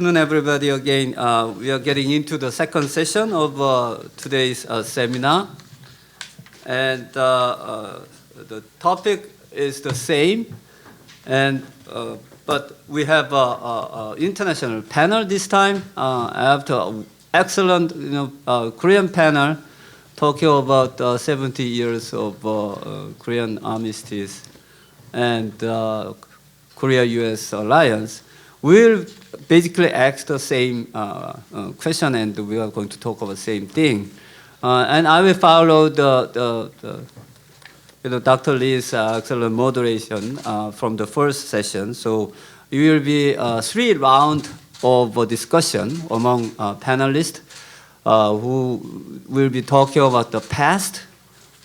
Good afternoon, everybody. Again, we are getting into the second session of today's seminar, and the topic is the same, and but we have an international panel this time. After an excellent, Korean panel talking about 70 years of Korean armistice and Korea-U.S. alliance. We'll basically ask the same question, and we are going to talk about the same thing. And I will follow Dr. Lee's excellent moderation from the first session. So it will be 3 rounds of discussion among panelists who will be talking about the past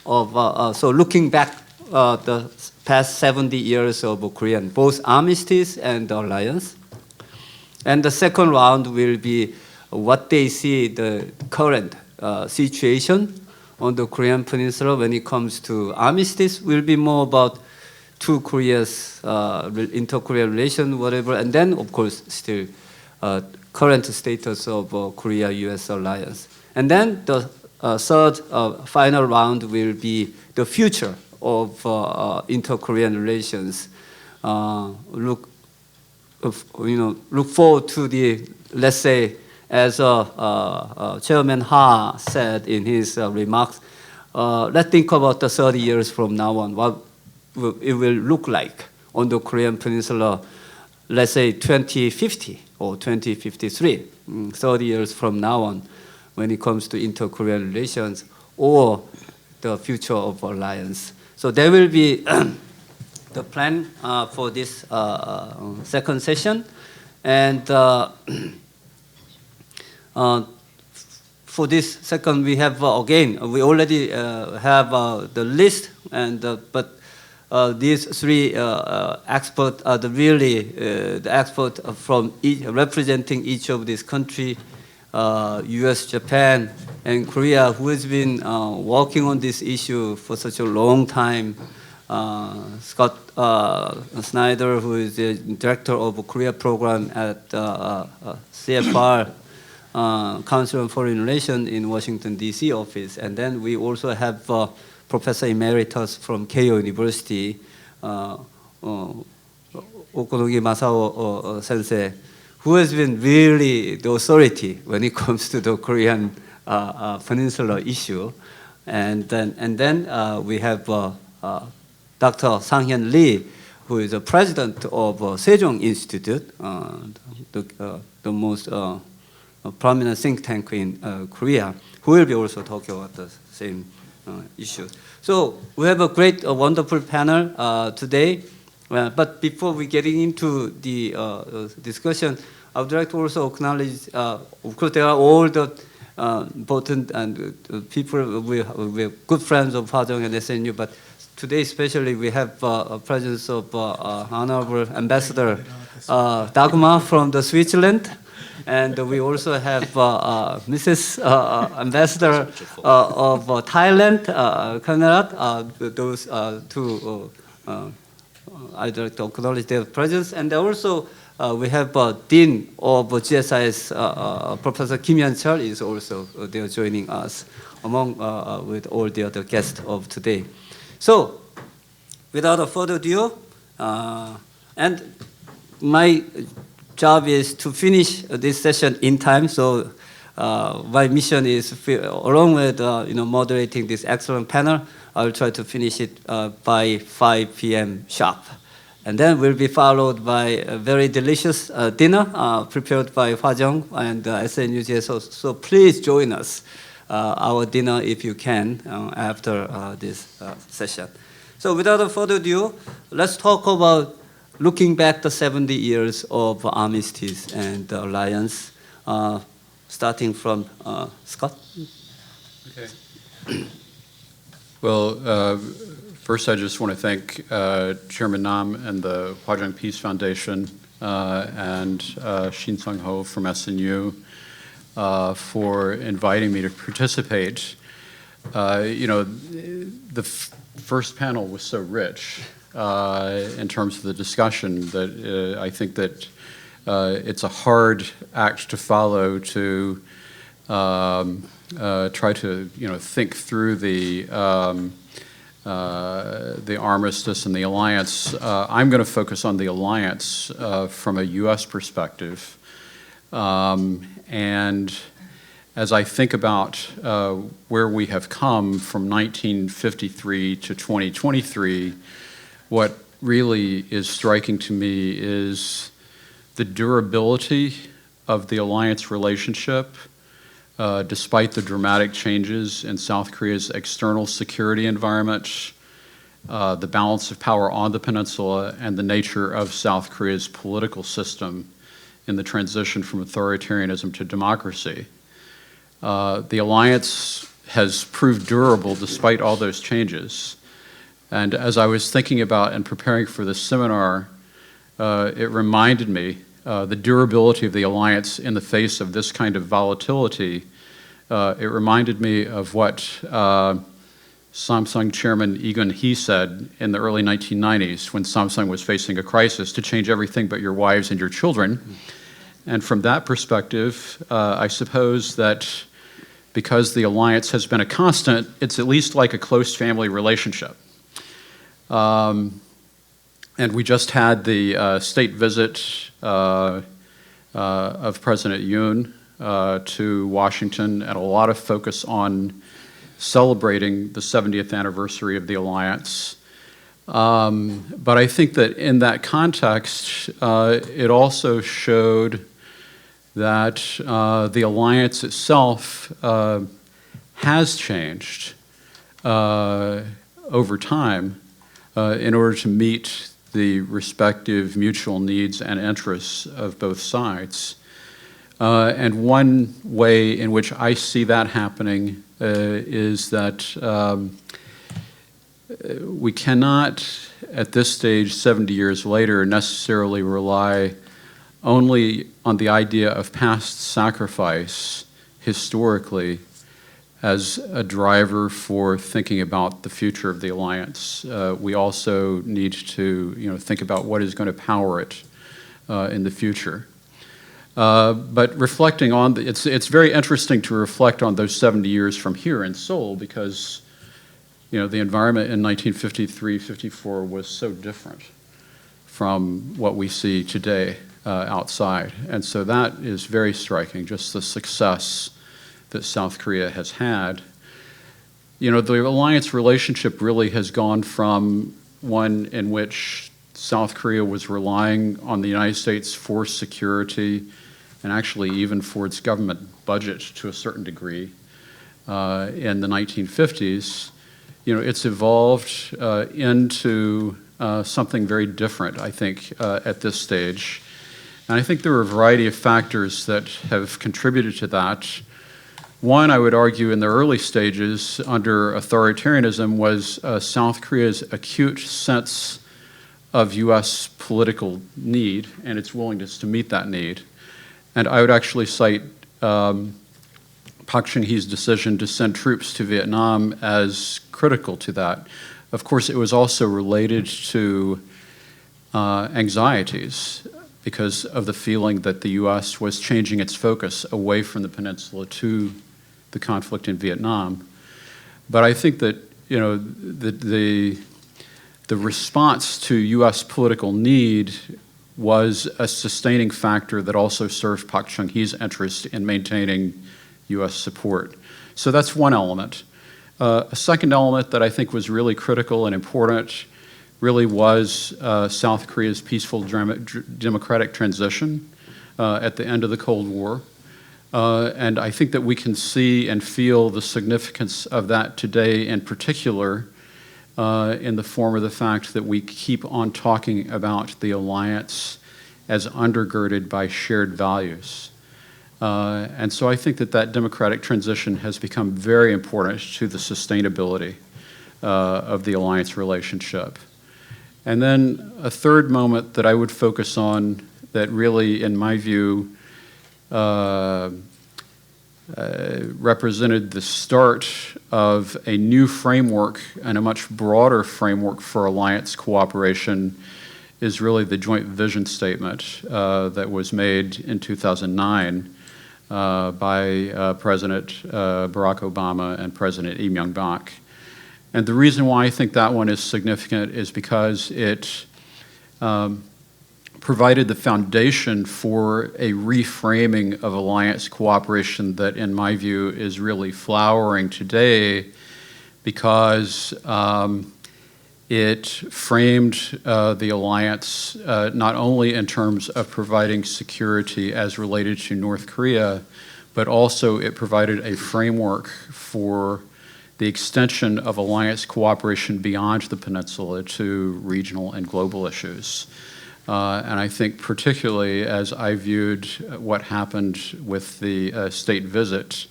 of so looking back the past 70 years of Korean both armistice and alliance. And the second round will be what they see the current situation on the Korean Peninsula when it comes to armistice. Will be more about two Koreas, inter-Korea relation, whatever, and then of course still current status of Korea-U.S. alliance. And then the third final round will be the future of inter-Korean relations. Look forward to the, let's say, as Chairman Ha said in his remarks, let's think about the 30 years from now on, what it will look like on the Korean Peninsula, let's say 2050 or 2053, 30 years from now on, when it comes to inter-Korean relations or the future of alliance. So there will be the plan for this second session, and for this second we have again we already have the list, and but these 3 experts are the experts from representing each of these countries, U.S., Japan, and Korea, who has been working on this issue for such a long time. Scott Snyder, who is the director of Korea program at CFR, Council on Foreign Relations in Washington, D.C. office. And then we also have Professor Emeritus from Keio University, Okonogi Masao sensei, who has been really the authority when it comes to the Korean peninsula issue. And then we have Dr. Sang-hyun Lee, who is the president of Sejong Institute, the most prominent think tank in Korea, who will be also talking about the same issues. So we have a great, wonderful panel today. But before we getting into the discussion, I would like to also acknowledge, of course, there are all the important and people, we're good friends of Hwajong and SNU, but today especially we have a presence of Honorable Ambassador Dagmar from the Switzerland, and we also have Mrs. Ambassador of Thailand, Kanarat. Those 2 I'd like to acknowledge their presence, and also we have Dean of GSIS, Professor Kim Hyun-chul is also there joining us among with all the other guests of today. So, without further ado, and my job is to finish this session in time. So, my mission is, along with moderating this excellent panel, I'll try to finish it by 5 p.m. sharp. And then we'll be followed by a very delicious dinner prepared by Hwajong and SNUJ. So please join us, our dinner if you can, after this session. So without further ado, let's talk about looking back the 70 years of armistice and alliance, starting from Scott. Okay. Well, first I just want to thank Chairman Nam and the Hwajong Peace Foundation and Shin Sung-ho from SNU for inviting me to participate. The first panel was so rich in terms of the discussion that I think that it's a hard act to follow to try to think through the armistice and the alliance. I'm going to focus on the alliance from a U.S. perspective. And as I think about where we have come from 1953 to 2023, what really is striking to me is the durability of the alliance relationship, despite the dramatic changes in South Korea's external security environment, the balance of power on the peninsula, and the nature of South Korea's political system in the transition from authoritarianism to democracy. The alliance has proved durable despite all those changes. And as I was thinking about and preparing for this seminar, it reminded me the durability of the alliance in the face of this kind of volatility. It reminded me of what Samsung chairman Lee Gun-hee said in the early 1990s when Samsung was facing a crisis, to change everything but your wives and your children. And from that perspective, I suppose that because the alliance has been a constant, it's at least like a close family relationship. And we just had the state visit of President Yoon to Washington, and a lot of focus on celebrating the 70th anniversary of the alliance. But I think that in that context, it also showed that the alliance itself has changed over time in order to meet the respective mutual needs and interests of both sides. And one way in which I see that happening is that we cannot, at this stage, 70 years later, necessarily rely only on the idea of past sacrifice historically as a driver for thinking about the future of the alliance. We also need to think about what is going to power it in the future. But reflecting on, it's very interesting to reflect on those 70 years from here in Seoul, because the environment in 1953-54 was so different from what we see today outside. And so that is very striking, just the success that South Korea has had. The alliance relationship really has gone from one in which South Korea was relying on the United States for security and actually even for its government budget to a certain degree in the 1950s. It's evolved into something very different, I think, at this stage. And I think there are a variety of factors that have contributed to that. One, I would argue, in the early stages under authoritarianism was South Korea's acute sense of U.S. political need and its willingness to meet that need. And I would actually cite Park Chung-hee's decision to send troops to Vietnam as critical to that. Of course, it was also related to anxieties because of the feeling that the U.S. was changing its focus away from the peninsula to the conflict in Vietnam. But I think that the response to U.S. political need was a sustaining factor that also served Park Chung-hee's interest in maintaining U.S. support. So that's one element. A second element that I think was really critical and important really was South Korea's peaceful democratic transition at the end of the Cold War. And I think that we can see and feel the significance of that today, in particular, in the form of the fact that we keep on talking about the alliance as undergirded by shared values. And so I think that democratic transition has become very important to the sustainability of the alliance relationship. And then a third moment that I would focus on that really, in my view, represented the start of a new framework and a much broader framework for alliance cooperation is really the joint vision statement that was made in 2009 by President Barack Obama and President Lee Myung-bak. And the reason why I think that one is significant is because it provided the foundation for a reframing of alliance cooperation that, in my view, is really flowering today, because it framed the alliance not only in terms of providing security as related to North Korea, but also it provided a framework for the extension of alliance cooperation beyond the peninsula to regional and global issues. And I think particularly as I viewed what happened with the state visit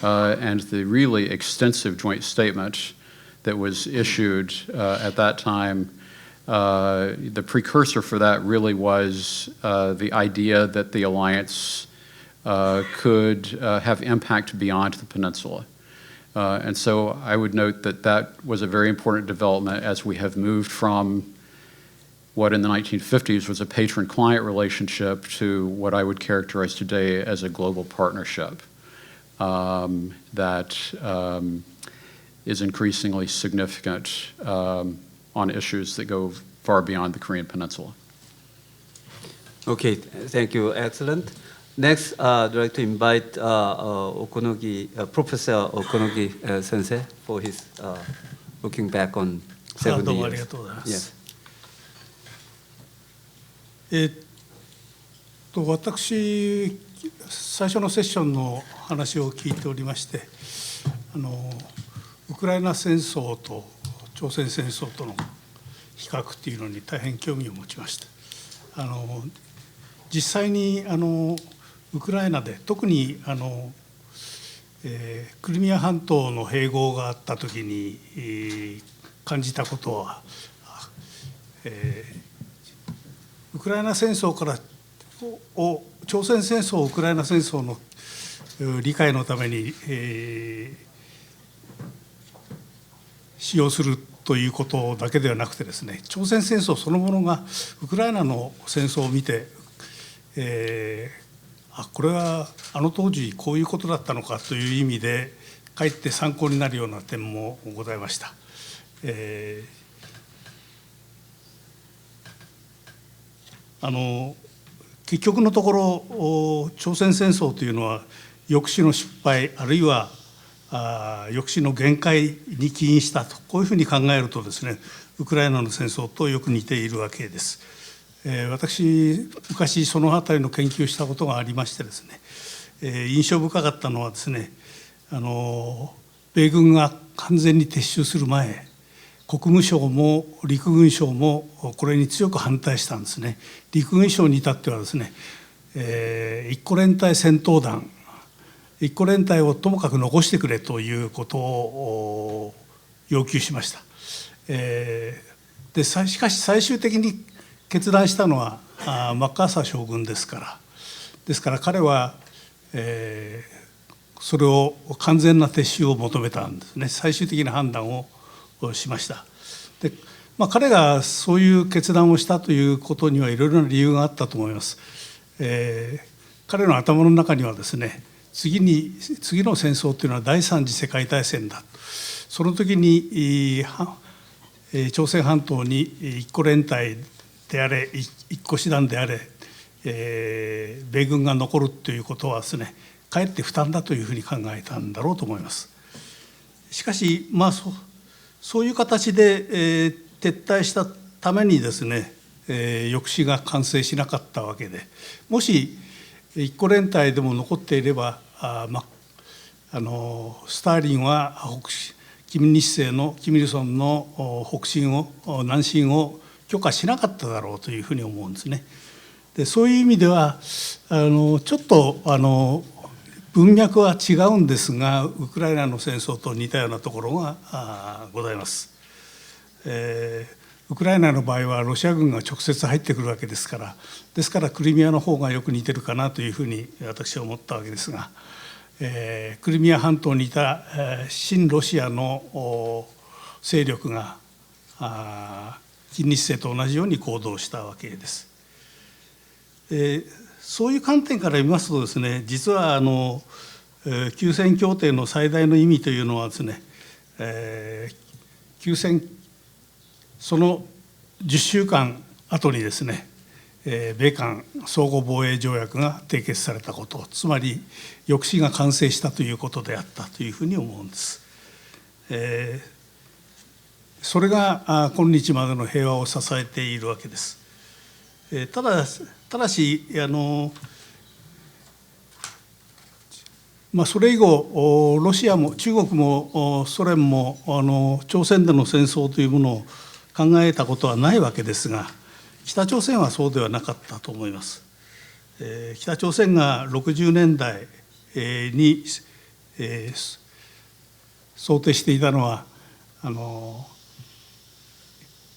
and the really extensive joint statement that was issued at that time, the precursor for that really was the idea that the alliance could have impact beyond the peninsula. And so I would note that that was a very important development as we have moved from what in the 1950s was a patron-client relationship to what I would characterize today as a global partnership that is increasingly significant on issues that go far beyond the Korean Peninsula. Okay, thank you. Excellent. Next, I'd like to invite Okonogi, Professor Okonogi Sensei for his looking back on 70 どうもあ years. りがとうございます。 Yes. 私、最初のセッションの話を聞いておりまして、ウクライナ戦争と朝鮮戦争との比較というのに大変興味を持ちました。実際にウクライナで特にクリミア半島の併合があった時に感じたことは、ウクライナ戦争から朝鮮戦争、ウクライナ戦争の理解のために、使用するということだけではなくてですね、朝鮮戦争そのものがウクライナの戦争を見て、これはあの当時こういうことだったのかという意味でかえって参考になるような点もございました。結局のところ朝鮮戦争というのは抑止の失敗あるいは抑止の限界に起因したと、こういうふうに考えるとですね、ウクライナの戦争とよく似ているわけです。私昔そのあたりの研究をしたことがありましてですね、印象深かったのはですね、米軍が完全に撤収する前、国務省も陸軍省もこれに強く反対したんですね。陸軍省に至ってはですね、一個連隊戦闘団、一個連隊をともかく残してくれということを要求しました。しかし最終的に決断したのはマッカーサー将軍ですから彼は、それを完全な撤収を求めたんですね。最終的な判断をしました。で、彼がそういう決断をしたということにはいろいろな理由があったと思います。彼の頭の中にはですね、次の戦争というのは第三次世界大戦だ。その時に朝鮮半島に一個連隊であれ一個師団であれ、米軍が残るということはですね、かえって負担だというふうに考えたんだろうと思います。しかしそういう形で、撤退したためにですね、抑止が完成しなかったわけで、もし一個連隊でも残っていればスターリンは金日成のキム・イルソンの南進を許可しなかっただろうというふうに思うんですね。でそういう意味ではちょっと文脈は違うんですが、ウクライナの戦争と似たようなところがございます。ウクライナの場合はロシア軍が直接入ってくるわけですから、クリミアの方がよく似てるかなというふうに私は思ったわけですが、クリミア半島にいた親ロシアの勢力が金日成と同じように行動したわけです。そういう観点から見ますとですね、実は休戦協定の最大の意味というのはですね、休戦その10週間後にですね、米韓相互防衛条約が締結されたこと、つまり抑止が完成したということであったというふうに思うんです。それが今日までの平和を支えているわけです。ただしそれ以後ロシアも中国もソ連も朝鮮での戦争というものを考えたことはないわけですが、北朝鮮はそうではなかったと思います。北朝鮮が60年代に想定していたのは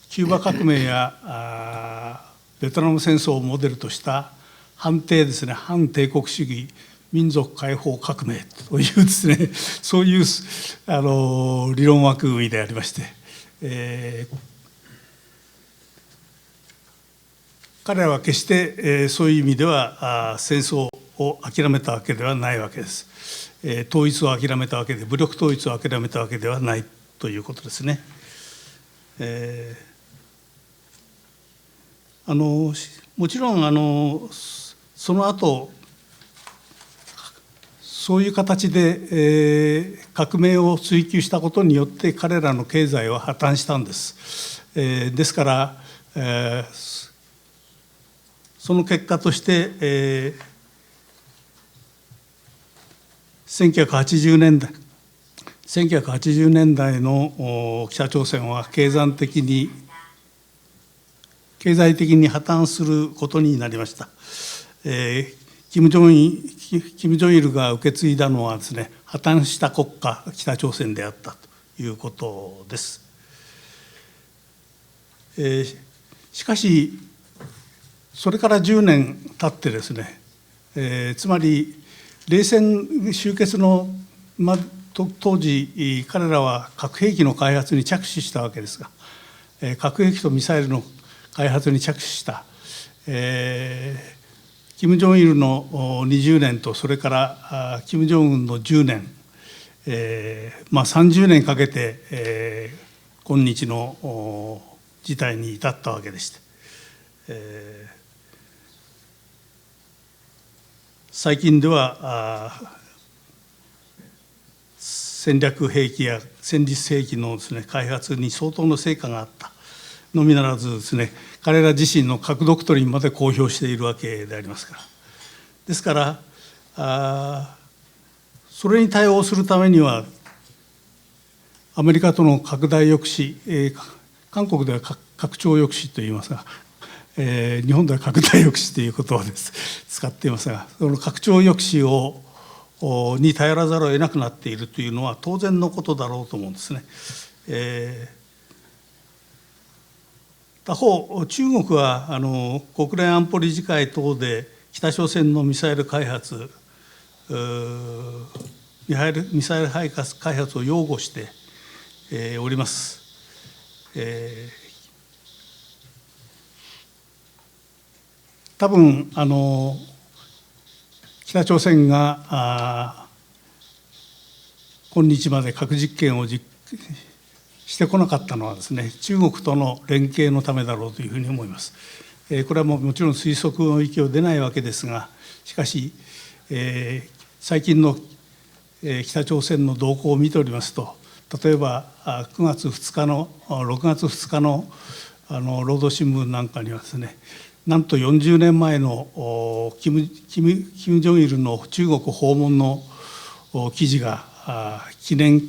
キューバ革命やベトナム戦争をモデルとした反帝ですね、反帝国主義民族解放革命というですね、そういう理論枠組みでありまして、彼らは決して、そういう意味では戦争を諦めたわけではないわけです。統一を諦めたわけで、武力統一を諦めたわけではないということですね。もちろんその後そういう形で、革命を追求したことによって彼らの経済は破綻したんです。ですから、その結果として、1980年代の北朝鮮は経済的に破綻することになりました。金正日が受け継いだのはですね、破綻した国家北朝鮮であったということです。しかしそれから10年経ってですね、つまり冷戦終結の、当時彼らは核兵器の開発に着手したわけですが、核兵器とミサイルの開発に着手した、金正日の20年とそれから金正恩の10年、30年かけて、今日の事態に至ったわけでして、最近では戦略兵器や戦術兵器のですね、開発に相当の成果があったのみならずですね、彼ら自身の核ドクトリンまで公表しているわけでありますから。ですからそれに対応するためにはアメリカとの拡大抑止、韓国では拡張抑止といいますが、日本では拡大抑止という言葉です使っていますが、その拡張抑止に頼らざるを得なくなっているというのは当然のことだろうと思うんですね。他方中国は国連安保理事会等で北朝鮮のミサイル開発ミサイル開発を擁護しております。多分北朝鮮が今日まで核実験をしてこなかったのはですね、中国との連携のためだろうというふうに思います。これはもちろん推測の域を出ないわけですが、しかし、最近の北朝鮮の動向を見ておりますと、例えば6月2日の労働新聞なんかにはですね、なんと40年前のキム・ジョンイルの中国訪問の記念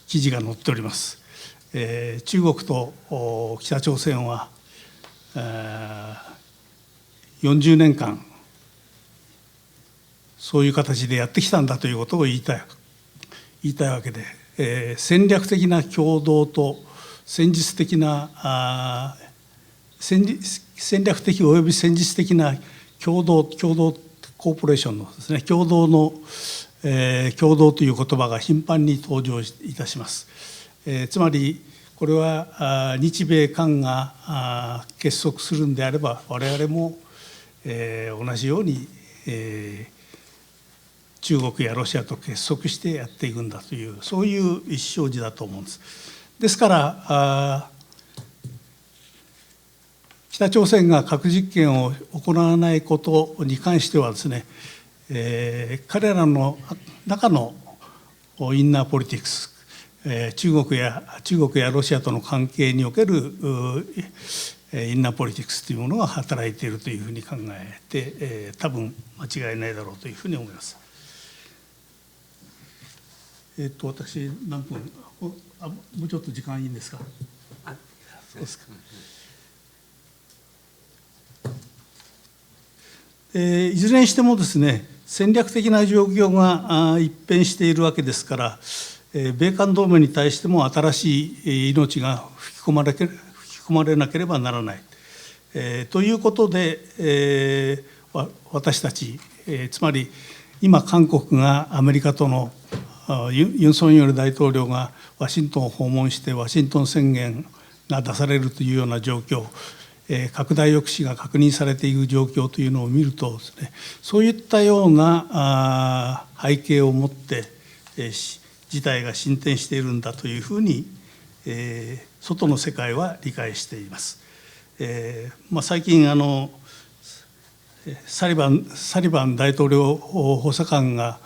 記事が載っております。中国と北朝鮮は40年間そういう形でやってきたんだということを言いたいわけで、戦略的な共同と戦術的な戦略的および戦術的な共同コーポレーションのですね、共同という言葉が頻繁に登場いたします。つまりこれは日米韓が結束するんであれば、我々も同じように中国やロシアと結束してやっていくんだという、そういう意思表示だと思うんです。ですから北朝鮮が核実験を行わないことに関してはですね、彼らの中のインナーポリティクス、中国やロシアとの関係におけるインナーポリティクスというものが働いているというふうに考えて、多分間違いないだろうというふうに思います。私何分もうちょっと時間いいんですか。そうですか。いずれにしてもですね、戦略的な状況が一変しているわけですから、米韓同盟に対しても新しい命が吹き込まれなければならない。ということで、私たち、つまり今韓国がアメリカとのユン・ソンニョル大統領がワシントンを訪問してワシントン宣言が出されるというような状況、拡大抑止が確認されている状況というのを見るとですね、そういったような背景を持って事態が進展しているんだというふうに外の世界は理解しています。最近サリバン大統領補佐官が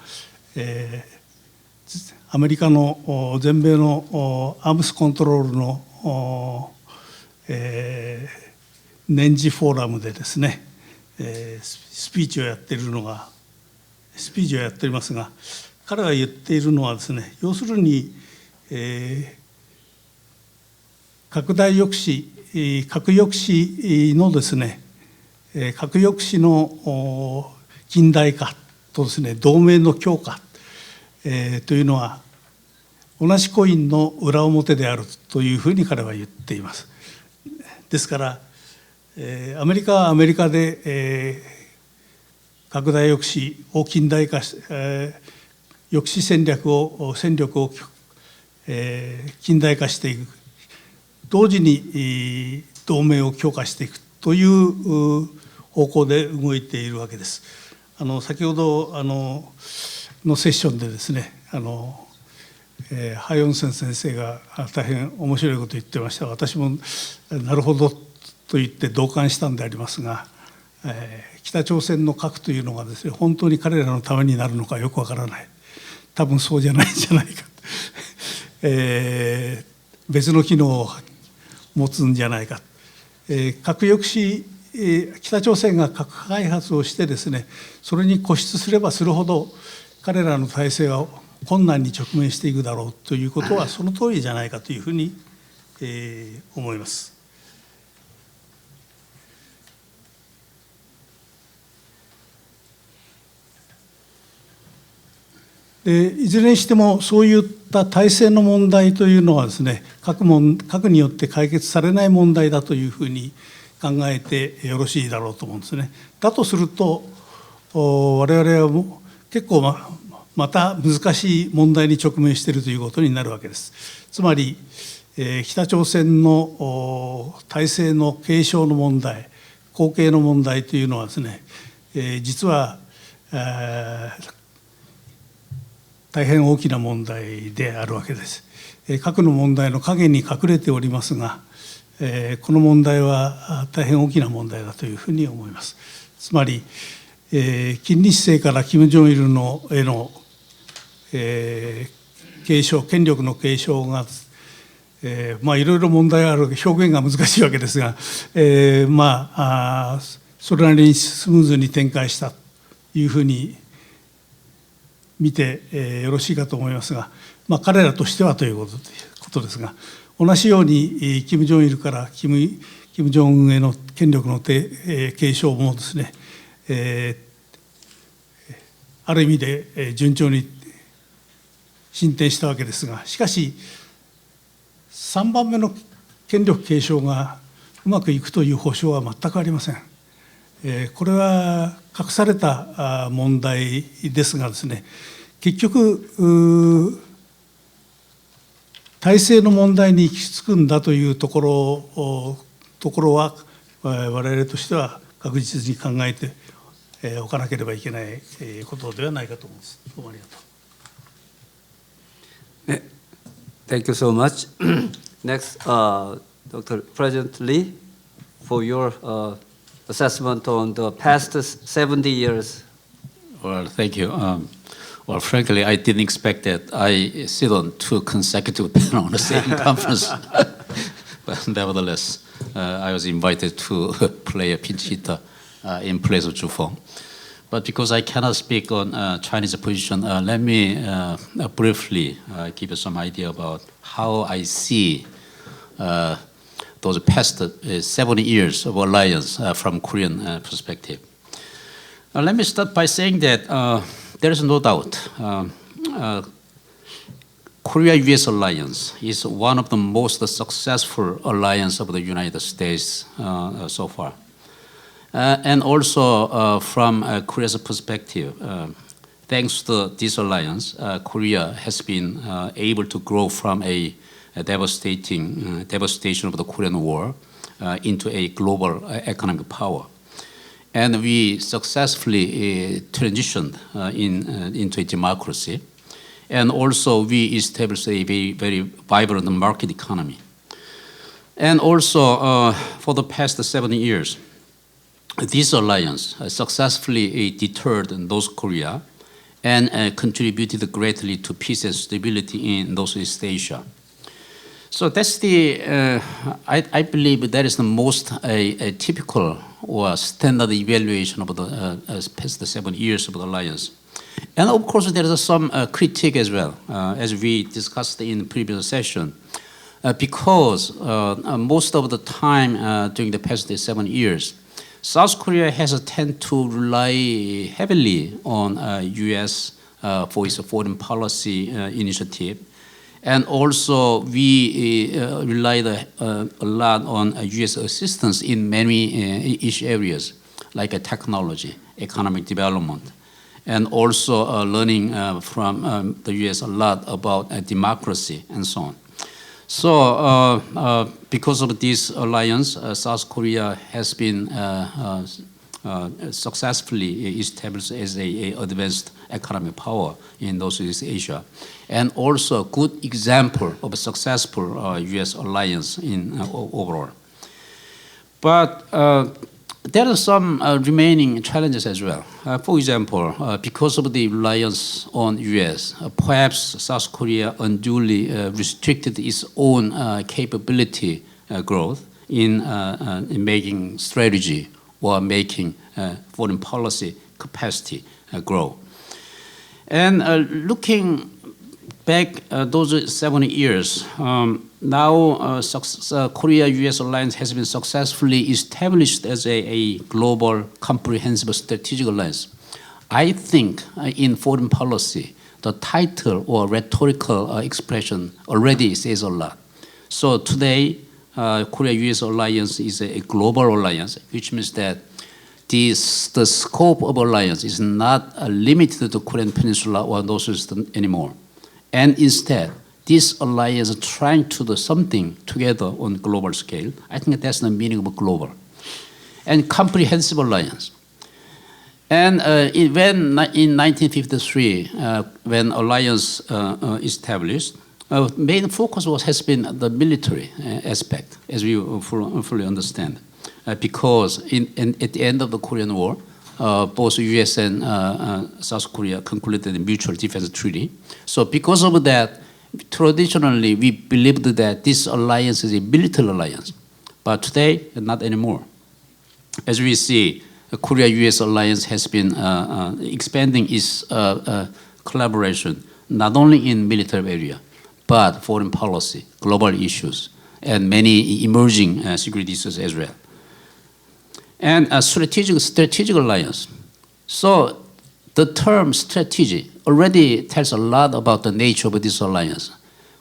アメリカの全米のアームスコントロールの年次フォーラムでですね、スピーチをやっていますが、彼が言っているのはですね、要するに、核抑止のですね、核抑止の近代化とですね、同盟の強化、というのは同じコインの裏表であるというふうに彼は言っています。ですからアメリカはアメリカで、拡大抑止を近代化し、抑止戦力を近代化していく、同時に同盟を強化していくという方向で動いているわけです。先ほどのセッションでですね、ハヨンセン先生が大変面白いことを言ってました。私もなるほどと言って同感したんでありますが、北朝鮮の核というのがですね、本当に彼らのためになるのかよくわからない。多分そうじゃないんじゃないか、別の機能を持つんじゃないか。核抑止、北朝鮮が核開発をしてですね、それに固執すればするほど彼らの体制は困難に直面していくだろうということはその通りじゃないかというふうに、思います。いずれにしてもそういった体制の問題というのはですね、核によって解決されない問題だというふうに考えてよろしいだろうと思うんですね。だとすると我々はもう結構また難しい問題に直面しているということになるわけです。つまり北朝鮮の体制の継承の問題、後継の問題というのはですね、実は大変大きな問題であるわけです。核の問題の陰に隠れておりますが、この問題は大変大きな問題だというふうに思います。つまり金日成から金正日のへの継承、権力の継承がいろいろ問題がある、表現が難しいわけですが、それなりにスムーズに展開したというふうに見てよろしいかと思いますが、彼らとしてはということですが、同じように金正日から金正恩への権力の継承もですね、ある意味で順調に進展したわけですが、しかし3番目の権力継承がうまくいくという保証は全くありません。これは隠された問題ですがですね、結局体制の問題に行き着くんだというところは我々としては確実に考えておかなければいけないことではないかと思います。どうもありがとう。Thank you so much. Next, Dr. President Lee, for your assessment on the past 70 years. Well, thank you. Well, frankly, I didn't expect that I sit on 2 consecutive panels on the same conference. But nevertheless, I was invited to play a pinch hitter in place of Zhu Feng. But because I cannot speak on Chinese position, let me briefly give you some idea about how I see those past 70 years of alliance from Korean perspective. Let me start by saying that there is no doubt Korea-US alliance is one of the most successful alliance of the United States so far. And also from Korea's perspective, thanks to this alliance, Korea has been able to grow from a devastation of the Korean War into a global economic power. And we successfully transitioned into a democracy. And also we established a very vibrant market economy. And also for the past 70 years, this alliance successfully deterred North Korea and contributed greatly to peace and stability in Northeast Asia. So that's the, I believe that is the most a typical or standard evaluation of the past 7 years of the alliance. And of course, there is some critique as well, as we discussed in the previous session, because most of the time during the past 7 years, South Korea has tended to rely heavily on U.S. For its foreign policy initiative. And also, we relied a lot on U.S. assistance in many issue areas, like technology, economic development, and also learning from the U.S. a lot about democracy and so on. So, because of this alliance, South Korea has been successfully established as an advanced economic power in Northeast Asia, and also a good example of a successful U.S. alliance in overall. But there are some remaining challenges as well. For example, because of the reliance on U.S., perhaps South Korea unduly restricted its own capability growth in making strategy or making foreign policy capacity grow. And looking back those 70 years, now Korea-US alliance has been successfully established as a global comprehensive strategic alliance. I think in foreign policy, the title or rhetorical expression already says a lot. So today, Korea-US alliance is a global alliance, which means that the scope of alliance is not limited to Korean Peninsula or Northeast anymore. And instead, this alliance is trying to do something together on global scale. I think that's the meaning of global. And comprehensive alliance. And when in 1953, when alliance established, main focus has been the military aspect, as we fully understand. Because at the end of the Korean War, both U.S. and South Korea concluded a mutual defense treaty. So because of that, traditionally we believed that this alliance is a military alliance. But today, not anymore. As we see, the Korea-US alliance has been expanding its collaboration, not only in military area, but foreign policy, global issues, and many emerging security issues as well. And a strategic alliance. So the term strategy already tells a lot about the nature of this alliance.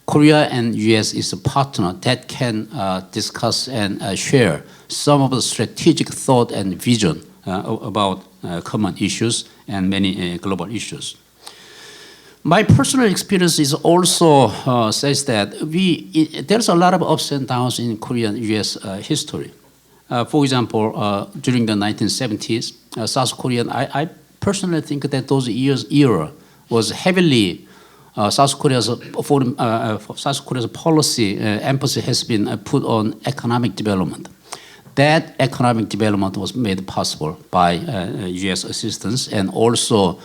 Korea and US is a partner that can discuss and share some of the strategic thought and vision about common issues and many global issues. My personal experience is also says that there's a lot of ups and downs in Korean-U.S. History. For example, during the 1970s, South Korea, I personally think that those era was heavily South Korea's policy emphasis has been put on economic development. That economic development was made possible by U.S. assistance and also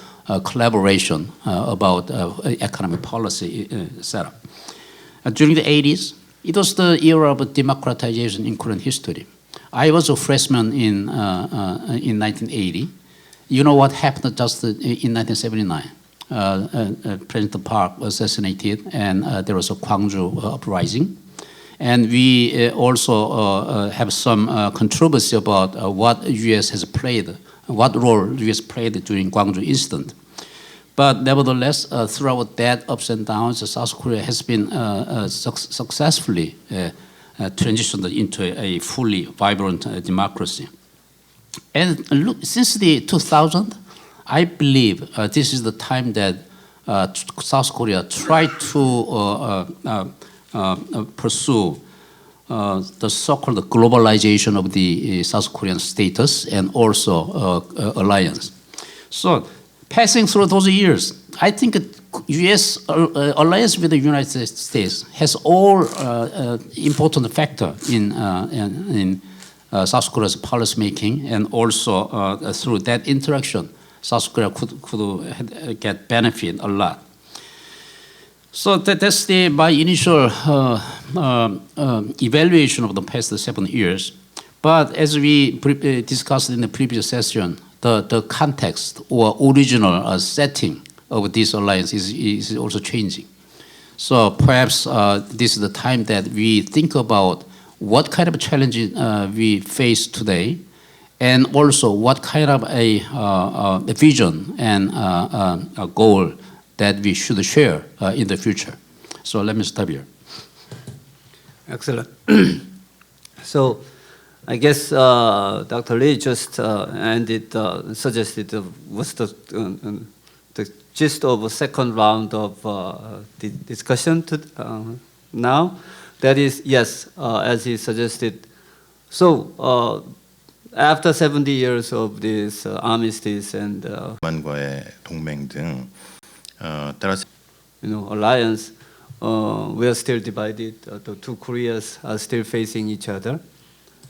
collaboration about economic policy setup. During the 80s, it was the era of democratization in Korean history. I was a freshman in 1980. You know what happened just in 1979? President Park was assassinated, and there was a Gwangju uprising. And we also have some controversy about what U.S. has played, what role U.S. played during Gwangju incident. But nevertheless, throughout that ups and downs, South Korea has been successfully transitioned into a fully vibrant democracy. And look, since the 2000, I believe this is the time that South Korea tried to pursue the so-called globalization of the South Korean status and also alliance. So, passing through those years, I think U.S. alliance with the United States has all important factor in South Korea's policy making, and also through that interaction, South Korea could get benefit a lot. So that's my initial evaluation of the past 7 years. But as we discussed in the previous session, the context or original setting of this alliance is also changing. So perhaps this is the time that we think about what kind of challenges we face today, and also what kind of a vision and a goal that we should share in the future. So let me stop here. Excellent. So I guess Dr. Lee just suggested what's the gist of a second round of the discussion now. That is, yes, as he suggested. So after 70 years of this armistice and 과의 동맹 등 따라서 alliance, we are still divided. The two Koreas are still facing each other.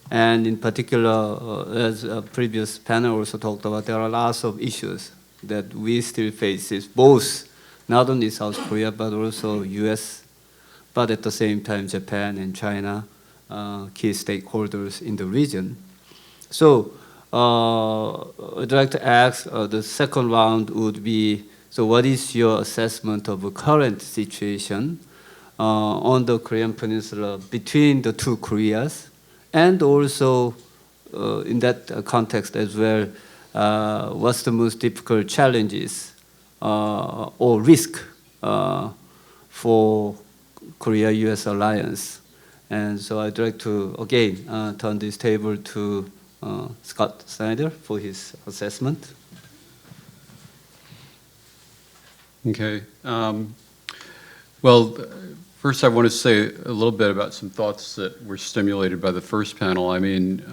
And in particular, as a previous panel also talked about, there are lots of issues that we still face, both not only South Korea, but also US, but at the same time Japan and China, key stakeholders in the region. So I'd like to ask, the second round would be, so what is your assessment of the current situation on the Korean Peninsula between the two Koreas, and also in that context as well, what's the most difficult challenges or risk for Korea-US alliance? And so I'd like to again turn this table to Scott Snyder for his assessment. Okay. Well, first I want to say a little bit about some thoughts that were stimulated by the first panel. I mean,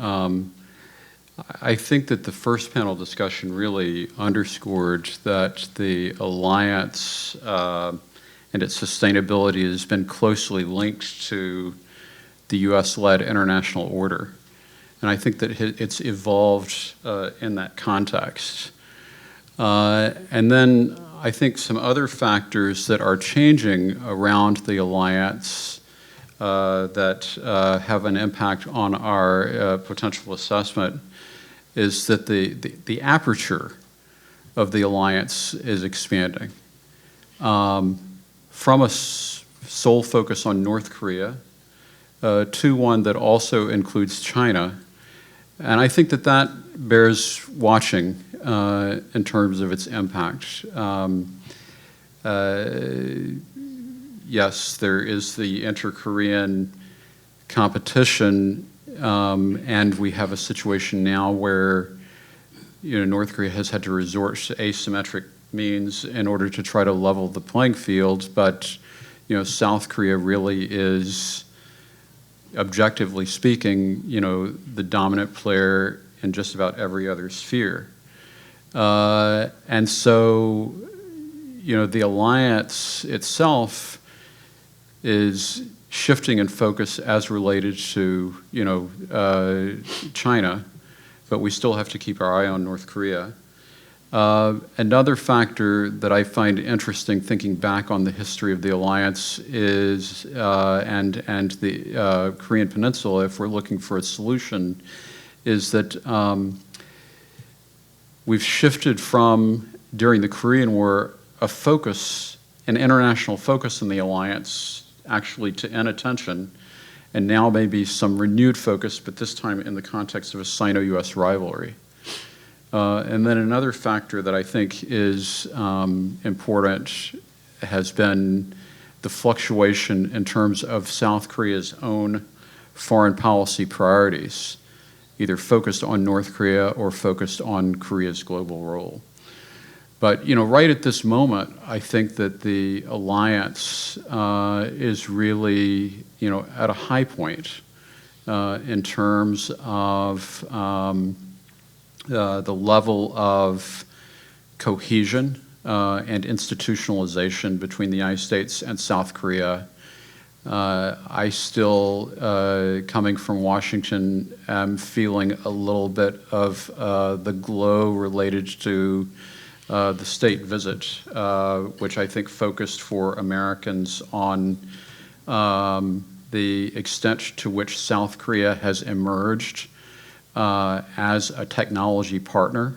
I think that the first panel discussion really underscored that the alliance and its sustainability has been closely linked to the US-led international order. And I think that it's evolved in that context. And then I think some other factors that are changing around the alliance that have an impact on our potential assessment is that the aperture of the alliance is expanding. From a sole focus on North Korea to one that also includes China. And I think that that bears watching in terms of its impact. Yes, there is the inter-Korean competition, and we have a situation now where North Korea has had to resort to asymmetric means in order to try to level the playing field, but South Korea really is, objectively speaking, the dominant player in just about every other sphere. And so, the alliance itself is shifting in focus as related to, China, but we still have to keep our eye on North Korea. Another factor that I find interesting thinking back on the history of the alliance is, and the Korean Peninsula, if we're looking for a solution, is that we've shifted from, during the Korean War, an international focus in the alliance, actually to inattention, and now maybe some renewed focus, but this time in the context of a Sino-US rivalry. And then another factor that I think is important has been the fluctuation in terms of South Korea's own foreign policy priorities, either focused on North Korea or focused on Korea's global role. But right at this moment, I think that the alliance is really at a high point in terms of the level of cohesion and institutionalization between the United States and South Korea. I still, coming from Washington, am feeling a little bit of the glow related to the state visit, which I think focused for Americans on the extent to which South Korea has emerged as a technology partner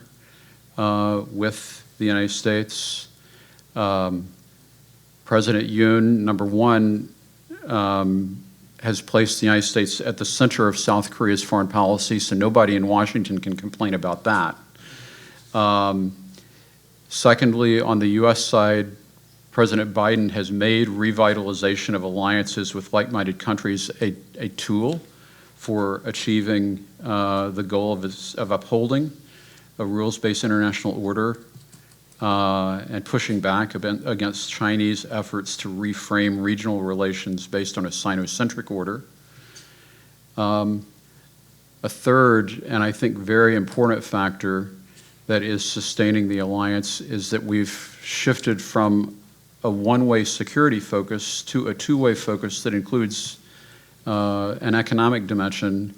with the United States. President Yoon, number one, has placed the United States at the center of South Korea's foreign policy, so nobody in Washington can complain about that. Secondly, on the US side, President Biden has made revitalization of alliances with like-minded countries a tool for achieving the goal of upholding a rules-based international order and pushing back against Chinese efforts to reframe regional relations based on a Sino-centric order. A third, and I think very important factor that is sustaining the alliance is that we've shifted from a one-way security focus to a two-way focus that includes an economic dimension,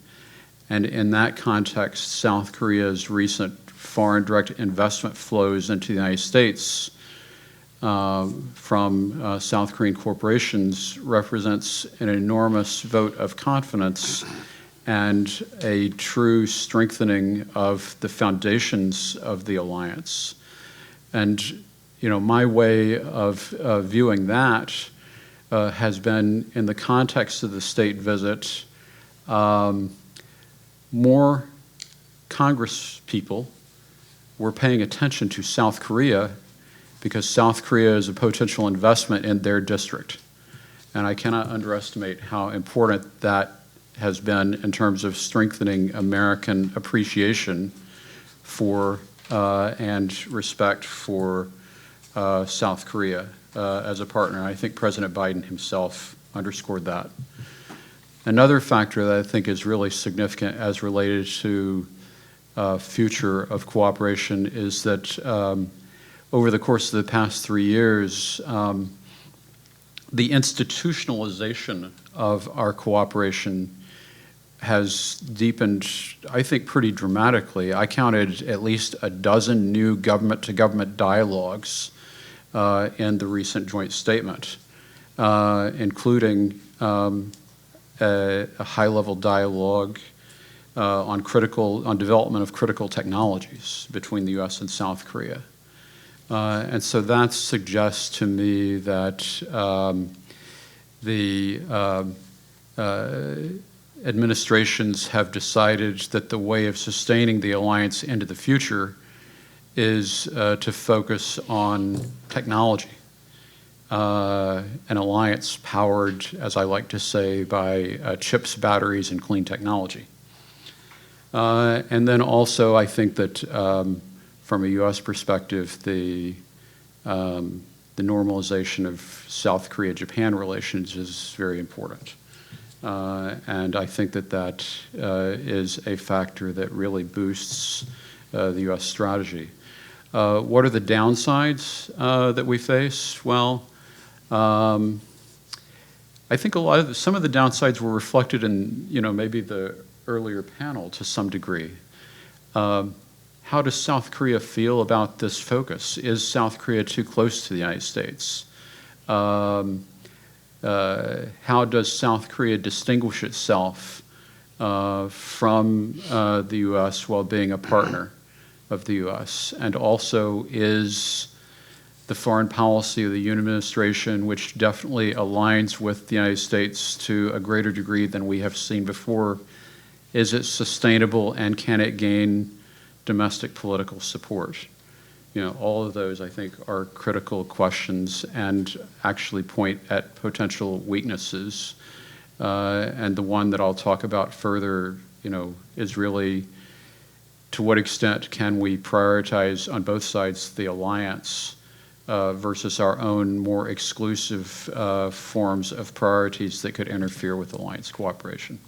and in that context, South Korea's recent foreign direct investment flows into the United States from South Korean corporations represents an enormous vote of confidence and a true strengthening of the foundations of the alliance. And my way of viewing that has been, in the context of the state visit, more Congress people were paying attention to South Korea because South Korea is a potential investment in their district. And I cannot underestimate how important that has been in terms of strengthening American appreciation for and respect for South Korea as a partner. I think President Biden himself underscored that. Another factor that I think is really significant as related to future of cooperation is that over the course of the past 3 years, the institutionalization of our cooperation has deepened, I think, pretty dramatically. I counted at least a dozen new government-to-government dialogues in the recent joint statement, including a high-level dialogue on development of critical technologies between the U.S. and South Korea. And so that suggests to me that the administrations have decided that the way of sustaining the alliance into the future is to focus on technology. An alliance powered, as I like to say, by chips, batteries, and clean technology. And then also I think that from a U.S. perspective, the the normalization of South Korea-Japan relations is very important. And I think that that is a factor that really boosts the U.S. strategy. What are the downsides that we face? Well, I think some of the downsides were reflected in, maybe the earlier panel to some degree. How does South Korea feel about this focus? Is South Korea too close to the United States? How does South Korea distinguish itself from the U.S. while being a partner of the U.S.? And also, is the foreign policy of the Yoon administration, which definitely aligns with the United States to a greater degree than we have seen before, is it sustainable and can it gain domestic political support? All of those, I think, are critical questions and actually point at potential weaknesses. And the one that I'll talk about further, is really to what extent can we prioritize on both sides the alliance versus our own more exclusive forms of priorities that could interfere with alliance cooperation.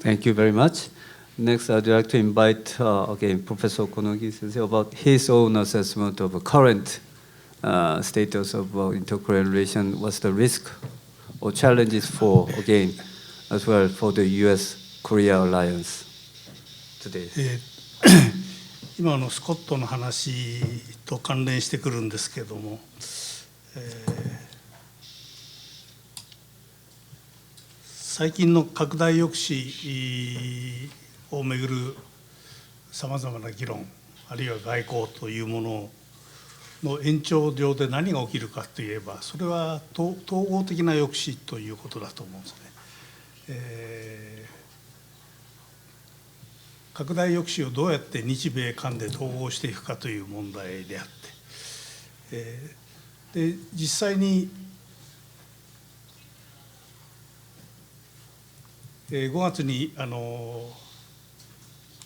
Thank you very much. Next, I'd like to invite again Professor Okonogi to say about his own assessment of the current status of inter-Korean relation. What's the risk or challenges for, again, as well for the U.S.-Korea alliance today? 今のスコットの話と関連してくるんですけれども、最近の拡大抑止をめぐるさまざまな議論、あるいは外交というものの延長上で何が起きるかといえば、それは統合的な抑止ということだと思うんですね。拡大抑止をどうやって日米韓で統合していくかという問題であって、で実際に5月に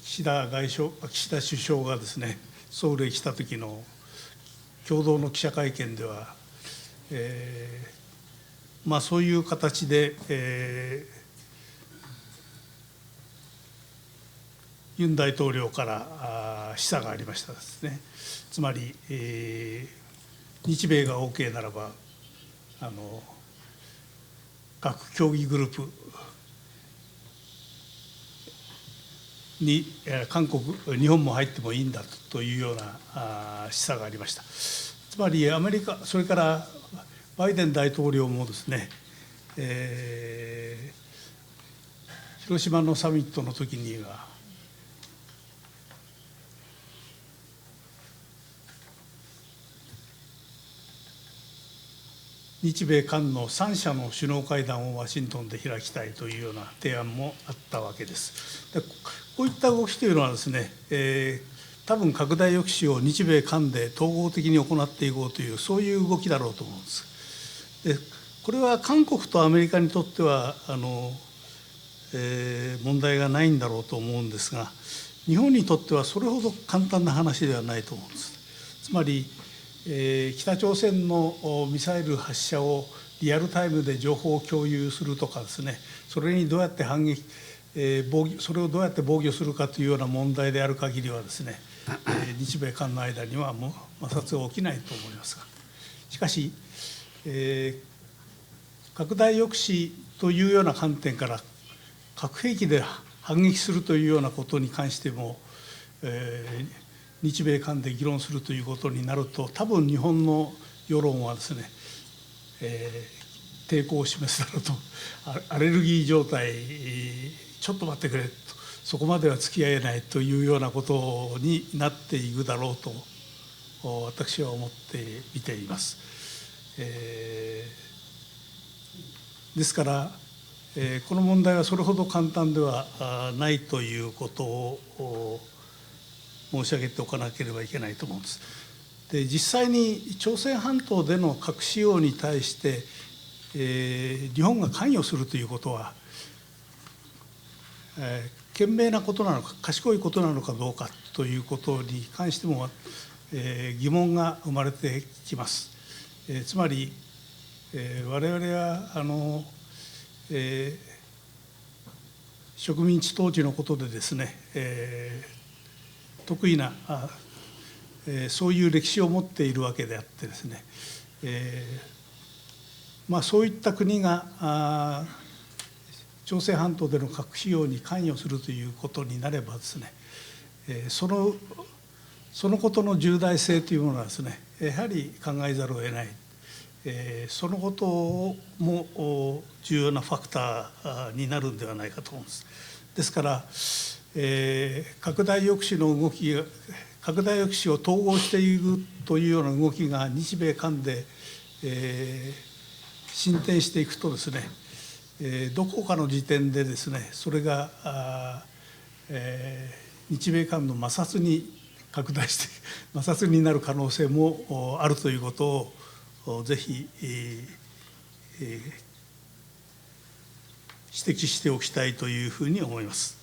岸田首相がですね、ソウルへ来た時の共同の記者会見では、そういう形で、ユン大統領から示唆がありましたですね。つまり、日米が OK ならば各協議グループに韓国、日本も入ってもいいんだというような示唆がありました。つまりアメリカ、それからバイデン大統領もですね、広島のサミットの時には日米韓の3者の首脳会談をワシントンで開きたいというような提案もあったわけです。でこういった動きというのはですね、多分拡大抑止を日米韓で統合的に行っていこうという、そういう動きだろうと思うんです。でこれは韓国とアメリカにとっては問題がないんだろうと思うんですが、日本にとってはそれほど簡単な話ではないと思うんです。つまり北朝鮮のミサイル発射をリアルタイムで情報を共有するとかですね、それにどうやって反撃、それをどうやって防御するかというような問題である限りはですね、日米韓の間にはもう摩擦は起きないと思いますが、しかし、拡大抑止というような観点から核兵器で反撃するというようなことに関しても、日米韓で議論するということになると、多分日本の世論はですね、抵抗を示すだろうと、アレルギー状態、ちょっと待ってくれと、そこまでは付き合えないというようなことになっていくだろうと私は思って見ています。ですから、この問題はそれほど簡単ではないということを申し上げておかなければいけないと思うんです。で実際に朝鮮半島での核使用に対して、日本が関与するということは、賢明なことなのか賢いことなのかどうかということに関しても、疑問が生まれてきます。つまり、我々は植民地統治のことでですね、得意なそういう歴史を持っているわけであってですね、そういった国が朝鮮半島での核使用に関与するということになればですね、そのことの重大性というものはですね、やはり考えざるを得ない、そのことも重要なファクターになるんではないかと思います。ですから、拡大抑止の動き、拡大抑止を統合していくというような動きが日米韓で、進展していくとですね、どこかの時点でですね、それが日米間の摩擦に拡大して摩擦になる可能性もあるということをぜひ指摘しておきたいというふうに思います。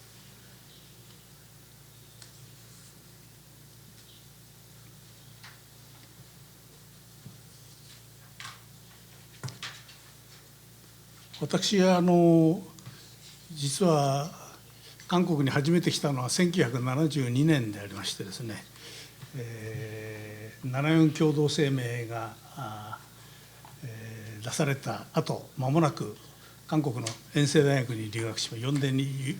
私は実は韓国に初めて来たのは1972年でありましてですね、74共同声明が出された後、間もなく韓国の延世大学に留学しました。4年に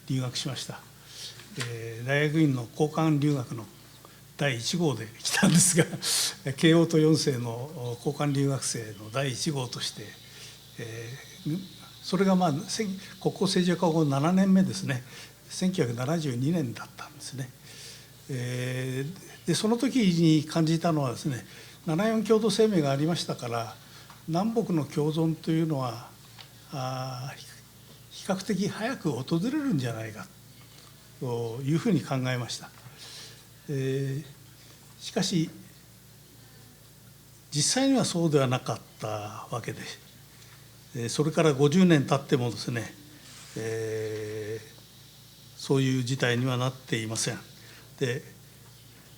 留学しました。大学院の交換留学の第1号で来たんですが、慶応と4世の交換留学生の第1号として、それが国交正常化後7年目ですね、1972年だったんですね。でその時に感じたのはですね、74共同声明がありましたから、南北の共存というのは比較的早く訪れるんじゃないかというふうに考えました。しかし実際にはそうではなかったわけで、それから50年経ってもですね、そういう事態にはなっていません。で、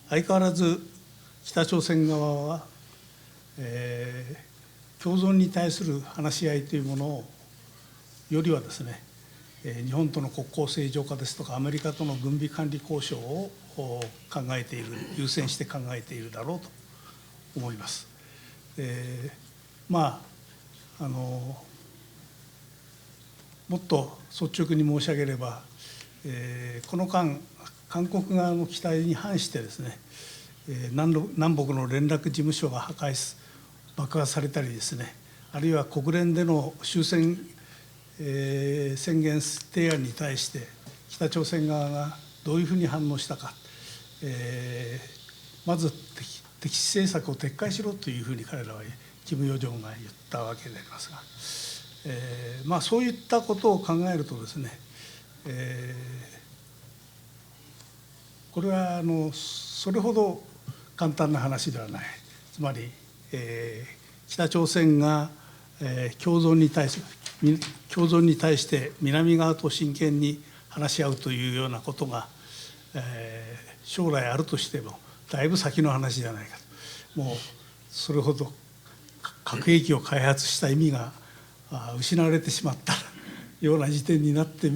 相変わらず北朝鮮側は、共存に対する話し合いというものをよりはですね、日本との国交正常化ですとかアメリカとの軍備管理交渉を考えている、優先して考えているだろうと思います。もっと率直に申し上げれば、この間韓国側の期待に反してですね、南北の連絡事務所が爆破されたりですね、あるいは国連での終戦、宣言提案に対して北朝鮮側がどういうふうに反応したか、まず敵視政策を撤回しろというふうに彼らは金与正が言ったわけでありますが、そういったことを考えるとですね、これはそれほど簡単な話ではない。つまり、北朝鮮が共存に対して南側と真剣に話し合うというようなことが、将来あるとしてもだいぶ先の話じゃないかと。もうそれほど核兵器を開発した意味が失われてしまったような時点になって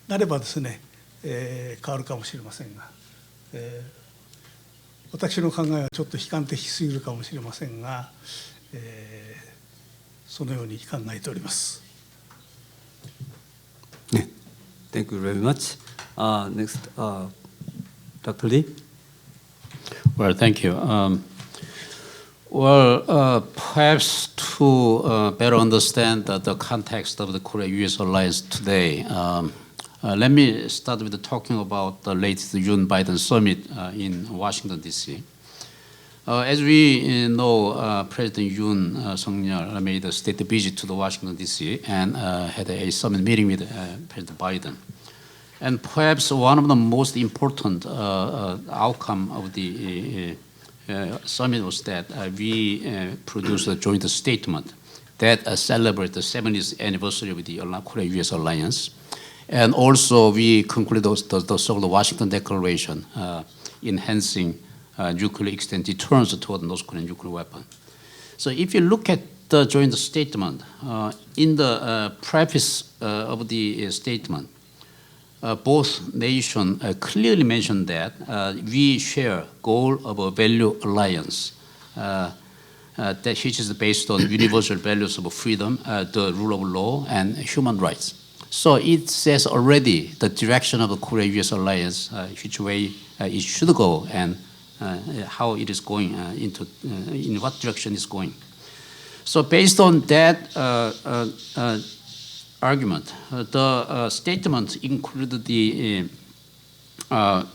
なればですね、変わるかもしれませんが、私の考えはちょっと悲観的すぎるかもしれませんが、そのように考えております。Thank you very much. Next, Dr. Lee. Well, thank you. Perhaps to better understand the context of the Korea-U.S. alliance today, let me start with talking about the latest Yoon-Biden summit in Washington, D.C. As we know, President Yoon Suk-yeol made a state visit to the Washington, D.C. and had a summit meeting with President Biden. And perhaps one of the most important outcome of the summit was that we produced a joint statement that celebrates the 70th anniversary of the Korea-U.S. alliance. And also we conclude the so-called Washington Declaration, enhancing nuclear extent deterrence toward North Korean nuclear weapon. So if you look at the joint statement, in the preface of the statement, both nations clearly mentioned that we share goal of a value alliance that which is based on universal values of freedom, the rule of law, and human rights. So it says already the direction of the Korea-U.S. alliance, which way it should go, and how it is going in what direction it's going. So based on that argument, the statement included the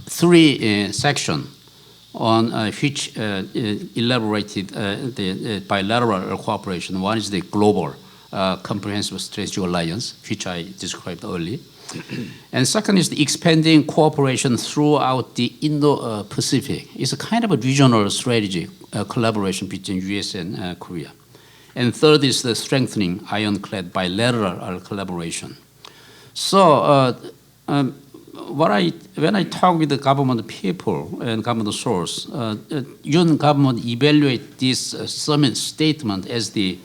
three sections on which elaborated the bilateral cooperation. One is the global comprehensive strategic alliance, which I described earlier. And second is the expanding cooperation throughout the Indo-Pacific. It's a kind of a regional strategy collaboration between US and Korea. And third is the strengthening ironclad bilateral collaboration. So when I talk with the government people and government source, UN government evaluate this summit statement as the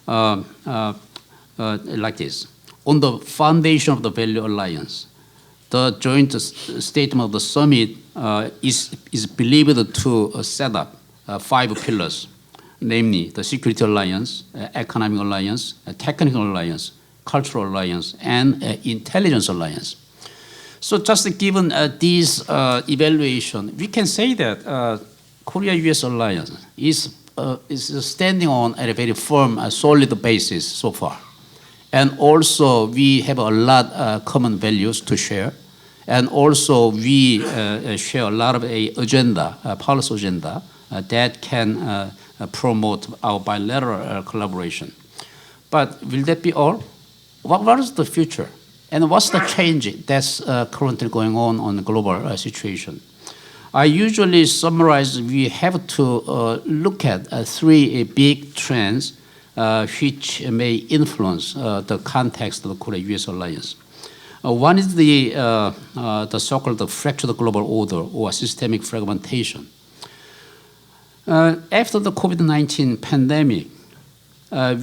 like this. On the foundation of the value alliance, the joint statement of the summit is believed to set up 5 pillars, namely the security alliance, economic alliance, technical alliance, cultural alliance, and intelligence alliance. So just given these evaluation, we can say that Korea-US alliance is standing on a very firm, solid basis so far. And also we have a lot common values to share. And also we share a lot of agenda, policy agenda that can promote our bilateral collaboration. But will that be all? What is the future? And what's the change that's currently going on the global situation? I usually summarize we have to look at 3 big trends which may influence the context of the Korea-US alliance. One is the so-called fractured global order or systemic fragmentation. After the COVID-19 pandemic,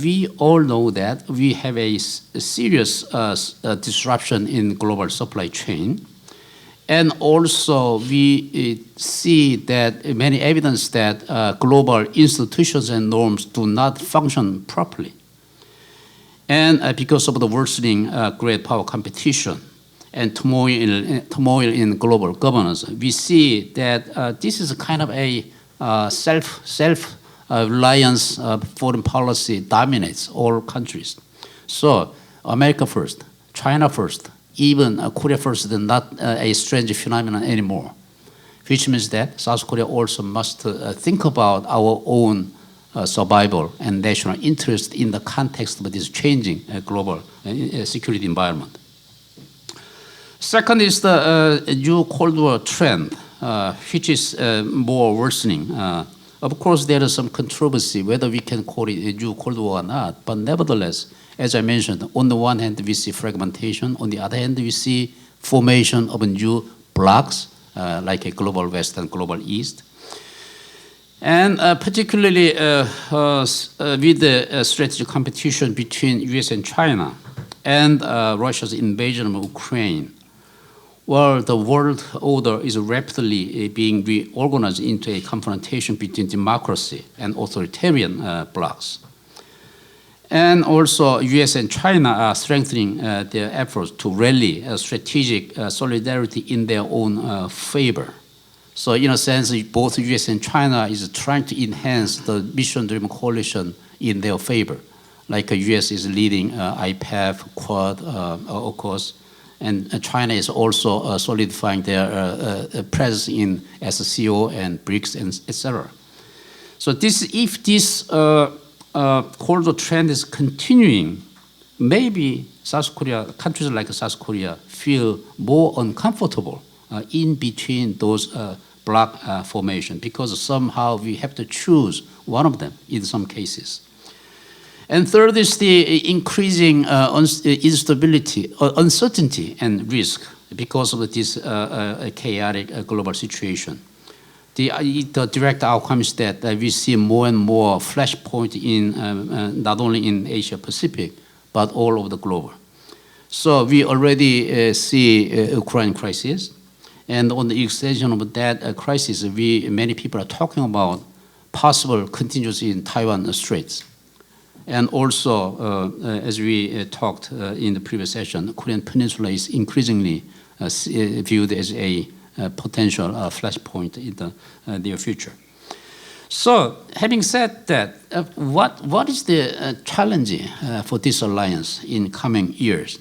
we all know that we have a serious disruption in global supply chain. And also we see that many evidence that global institutions and norms do not function properly. And because of the worsening great power competition and turmoil in global governance, we see that this is a kind of a self-reliance foreign policy dominates all countries. So America first, China first, even Korea first is not a strange phenomenon anymore, which means that South Korea also must think about our own survival and national interest in the context of this changing global security environment. Second is the new Cold War trend, which is more worsening. Of course, there is some controversy whether we can call it a new Cold War or not, but nevertheless, as I mentioned, on the one hand, we see fragmentation. On the other hand, we see formation of new blocs, like a global West and global East. And particularly with the strategic competition between US and China and Russia's invasion of Ukraine, well, the world order is rapidly being reorganized into a confrontation between democracy and authoritarian blocs. And also, US and China are strengthening their efforts to rally strategic solidarity in their own favor. So in a sense, both US and China is trying to enhance the mission-driven coalition in their favor. Like US is leading IPEF, Quad, AUKUS, and China is also solidifying their presence in SCO and BRICS, and etc. So if this Cold War trend is continuing, maybe South Korea, countries like South Korea feel more uncomfortable in between those bloc formation, because somehow we have to choose one of them in some cases. And third is the increasing instability, uncertainty and risk because of this chaotic global situation. The direct outcome is that we see more and more flashpoint in not only in Asia Pacific, but all over the globe. So we already see Ukraine crisis, and on the extension of that crisis, many people are talking about possible contingency in Taiwan Straits. And also, as we talked in the previous session, the Korean Peninsula is increasingly viewed as a potential flashpoint in the near future. So, having said that, what is the challenge for this alliance in coming years?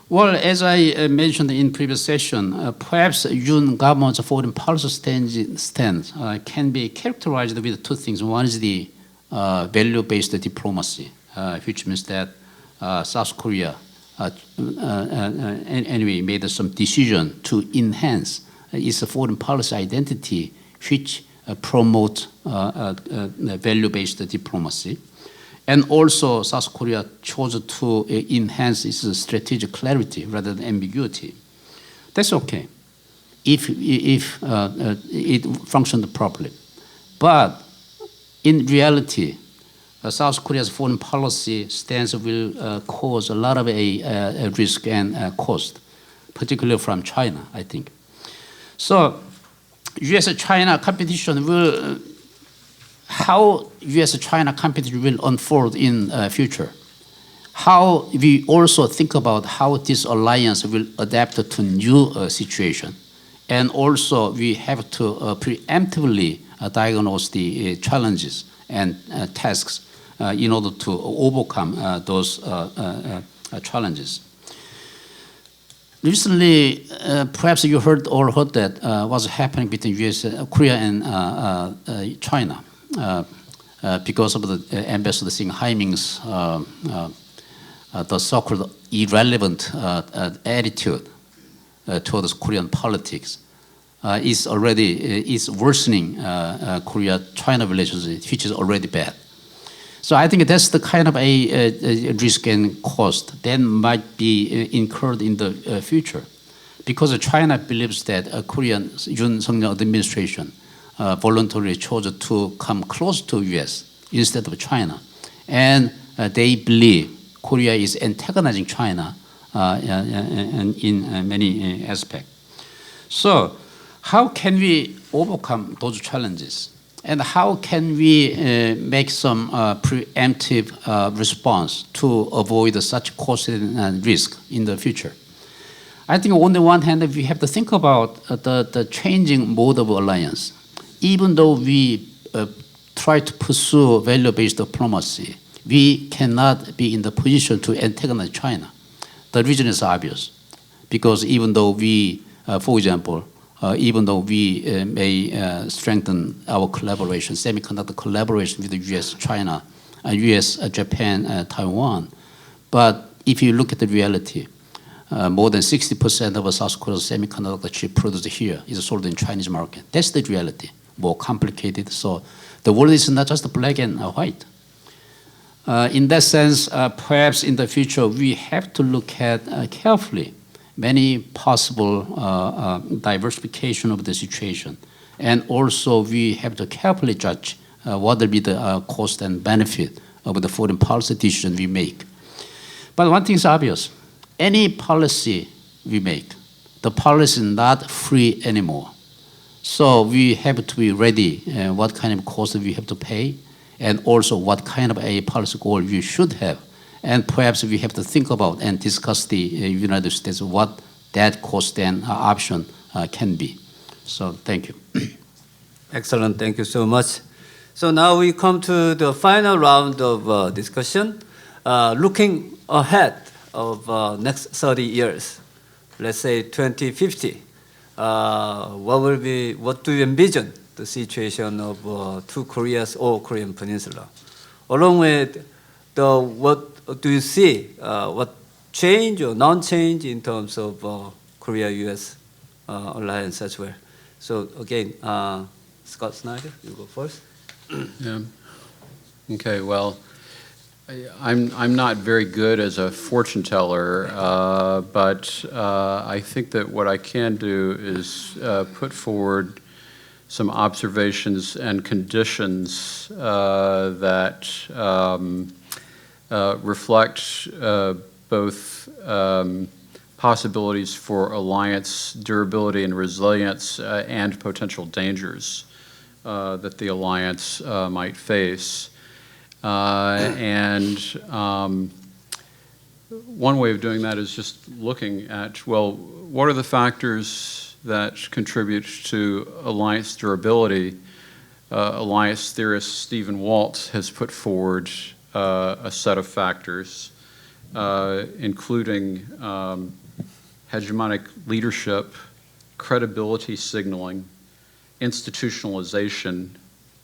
Well, as I mentioned in previous session, perhaps Yoon government's foreign policy stance can be characterized with two things. One is the value-based diplomacy, which means that South Korea anyway made some decision to enhance its foreign policy identity, which promote value-based diplomacy. And also, South Korea chose to enhance its strategic clarity rather than ambiguity. That's okay, if it functioned properly. But in reality, South Korea's foreign policy stance will cause a lot of a risk and cost, particularly from China, I think. So, U.S.-China competition will. How U.S.-China competition will unfold in future. How we also think about how this alliance will adapt to new situation. And also we have to preemptively diagnose the challenges and tasks in order to overcome those challenges. Recently, perhaps you heard that what's happening between Korea and China. Because of the Ambassador Singh Haiming's the so-called irrelevant attitude towards Korean politics is worsening Korea-China relationship, which is already bad. So I think that's the kind of a risk and cost that might be incurred in the future, because China believes that Korean Yoon Suk-yeol administration voluntarily chose to come close to U.S. instead of China. And they believe Korea is antagonizing China in many aspects. So how can we overcome those challenges? And how can we make some preemptive response to avoid such cost and risk in the future? I think on the one hand, we have to think about the changing mode of alliance. Even though we try to pursue value-based diplomacy, we cannot be in the position to antagonize China. The reason is obvious, because even though we, for example, even though we may strengthen our collaboration, semiconductor collaboration with the U.S., China, U.S., Japan, Taiwan, but if you look at the reality, more than 60% of South Korea's semiconductor chip produced here is sold in Chinese market. That's the reality. More complicated. So the world is not just black and white. In that sense, perhaps in the future, we have to look at carefully many possible diversification of the situation. And also we have to carefully judge what will be the cost and benefit of the foreign policy decision we make. But one thing is obvious. Any policy we make, the policy is not free anymore. So we have to be ready what kind of cost we have to pay, and also what kind of a policy goal we should have. And perhaps we have to think about and discuss the United States what that cost and option can be. So thank you. Excellent, thank you so much. So now we come to the final round of discussion. Looking ahead of next 30 years, let's say 2050, what do you envision the situation of two Koreas or Korean Peninsula? Along with what do you see, what change or non-change in terms of Korea-US alliance as well? So again, Scott Snyder, you go first. Yeah. Okay, well, I'm not very good as a fortune teller, but I think that what I can do is put forward some observations and conditions that reflect both possibilities for alliance durability and resilience and potential dangers that the alliance might face. One way of doing that is just looking at, well, what are the factors that contribute to alliance durability? Alliance theorist Stephen Walt has put forward a set of factors, including hegemonic leadership, credibility signaling, institutionalization,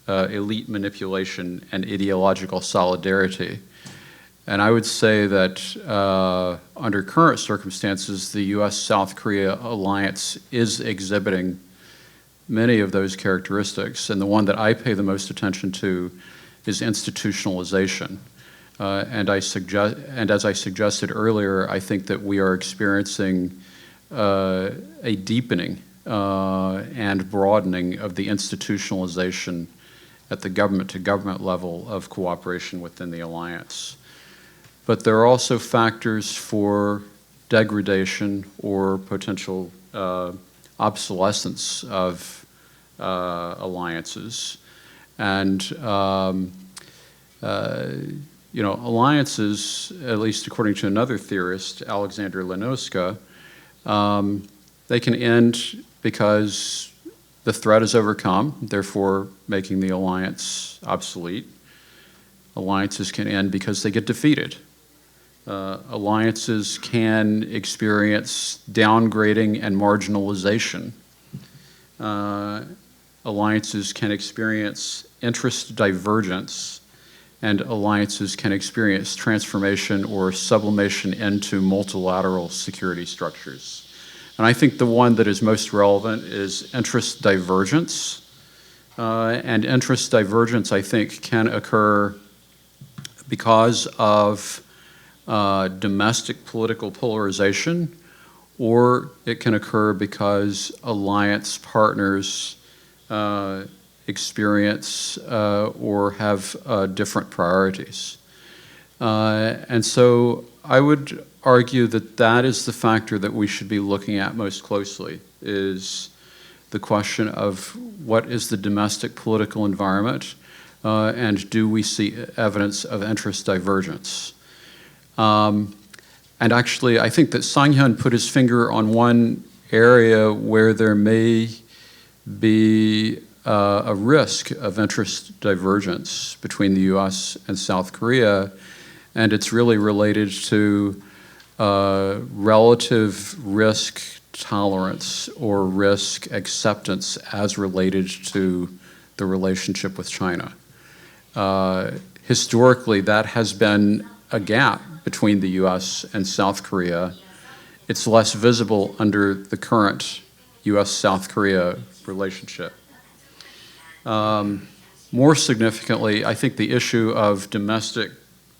elite manipulation, and ideological solidarity. And I would say that under current circumstances, the U.S.-South Korea alliance is exhibiting many of those characteristics, and the one that I pay the most attention to is institutionalization. And as I suggested earlier, I think that we are experiencing a deepening and broadening of the institutionalization at the government-to-government level of cooperation within the alliance. But there are also factors for degradation or potential obsolescence of alliances. And alliances, at least according to another theorist, Alexander Lenoska, they can end because the threat is overcome, therefore making the alliance obsolete. Alliances can end because they get defeated. Alliances can experience downgrading and marginalization. Alliances can experience interest divergence, and alliances can experience transformation or sublimation into multilateral security structures. And I think the one that is most relevant is interest divergence. And interest divergence, I think, can occur because of domestic political polarization, or it can occur because alliance partners experience or have different priorities. And so I would argue that that is the factor that we should be looking at most closely, is the question of what is the domestic political environment, and do we see evidence of interest divergence? And actually, I think that Sang-hyun put his finger on one area where there may be a risk of interest divergence between the U.S. and South Korea, and it's really related to relative risk tolerance or risk acceptance as related to the relationship with China. Historically, that has been a gap between the U.S. and South Korea. It's less visible under the current U.S.-South Korea relationship. More significantly, I think the issue of domestic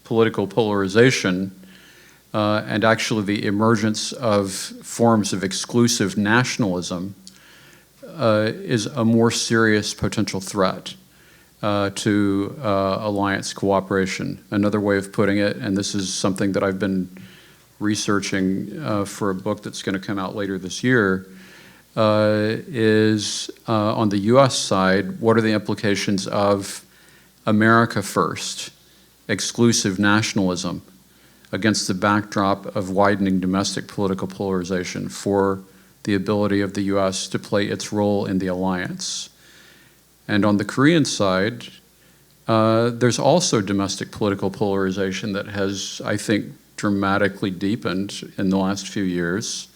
political polarization and actually the emergence of forms of exclusive nationalism is a more serious potential threat to alliance cooperation. Another way of putting it, and this is something that I've been researching for a book that's going to come out later this year, is on the U.S. side, what are the implications of America first, exclusive nationalism, against the backdrop of widening domestic political polarization for the ability of the U.S. to play its role in the alliance. And on the Korean side, there's also domestic political polarization that has, I think, dramatically deepened in the last few years,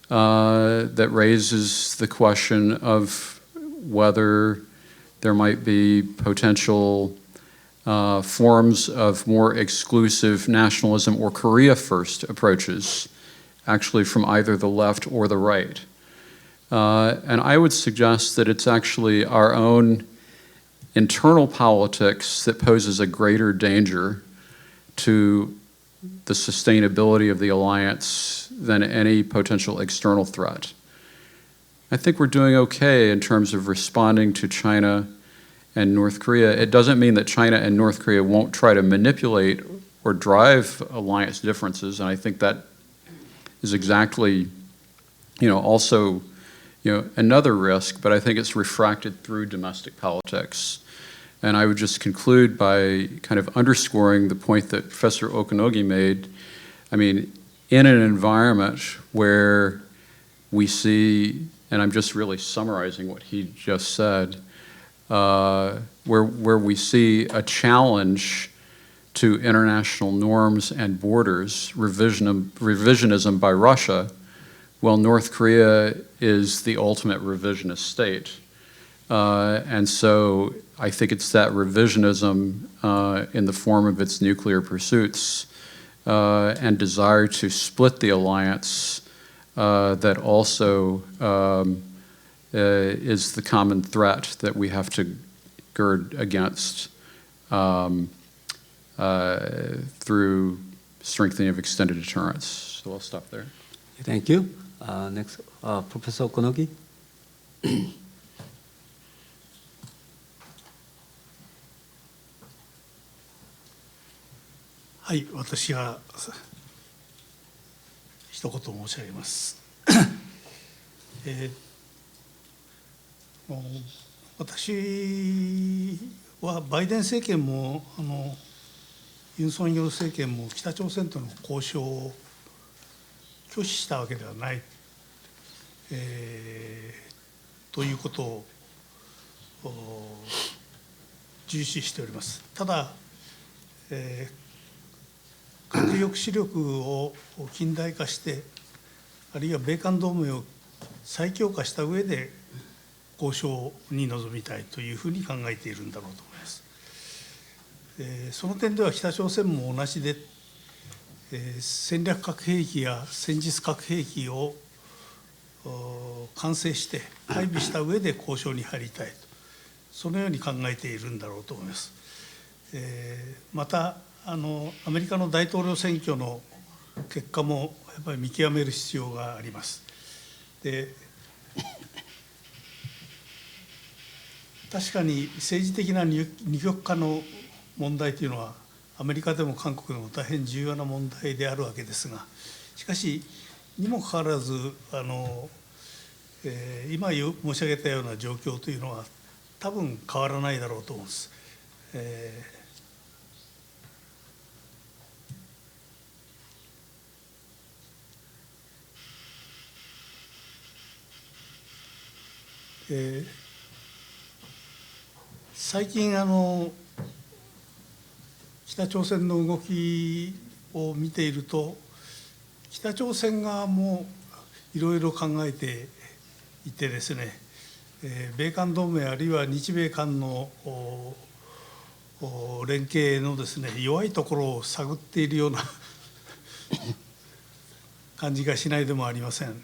that raises the question of whether there might be potential forms of more exclusive nationalism or Korea-first approaches, actually from either the left or the right. And I would suggest that it's actually our own internal politics that poses a greater danger to the sustainability of the alliance than any potential external threat. I think we're doing okay in terms of responding to China and North Korea. It doesn't mean that China and North Korea won't try to manipulate or drive alliance differences, and I think that is exactly, also, another risk, but I think it's refracted through domestic politics. And I would just conclude by kind of underscoring the point that Professor Okonogi made. I mean, in an environment where we see, and I'm just really summarizing what he just said, where we see a challenge to international norms and borders, revisionism by Russia, well, North Korea is the ultimate revisionist state. And so I think it's that revisionism in the form of its nuclear pursuits and desire to split the alliance that also is the common threat that we have to gird against through strengthening of extended deterrence. So I'll stop there. Thank you. Next, Professor Okonogi. はい、私が一言申し上げます。私はバイデン政権もユン・ソンニョル政権も北朝鮮との交渉を拒否したわけではない、ということを重視しております。ただ、核抑止力を近代化して、あるいは米韓同盟を再強化した上で交渉に臨みたいというふうに考えているんだろうと思います。その点では北朝鮮も同じで、戦略核兵器や戦術核兵器を完成して配備した上で交渉に入りたいと、そのように考えているんだろうと思います。またアメリカの大統領選挙の結果もやっぱり見極める必要があります。で、確かに政治的な二極化の問題というのはアメリカでも韓国でも大変重要な問題であるわけですが、しかしにもかかわらず今申し上げたような状況というのは多分変わらないだろうと思うんです。最近北朝鮮の動きを見ていると、北朝鮮側もいろいろ考えていてですね、米韓同盟あるいは日米韓の連携のですね、弱いところを探っているような感じがしないでもありません。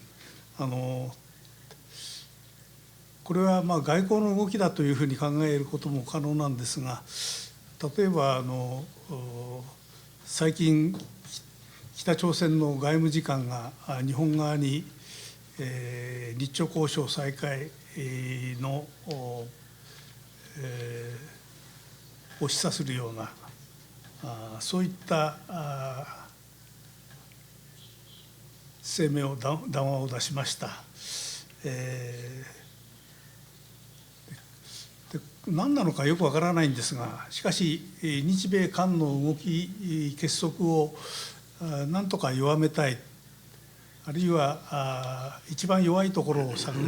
これは外交の動きだというふうに考えることも可能なんですが、例えば最近北朝鮮の外務次官が日本側に日朝交渉再開のを示唆するようなそういった声明を談話を出しました。何なのかよくわからないんですが、しかし日米韓の動き結束をなんとか弱めたい、あるいは一番弱いところを探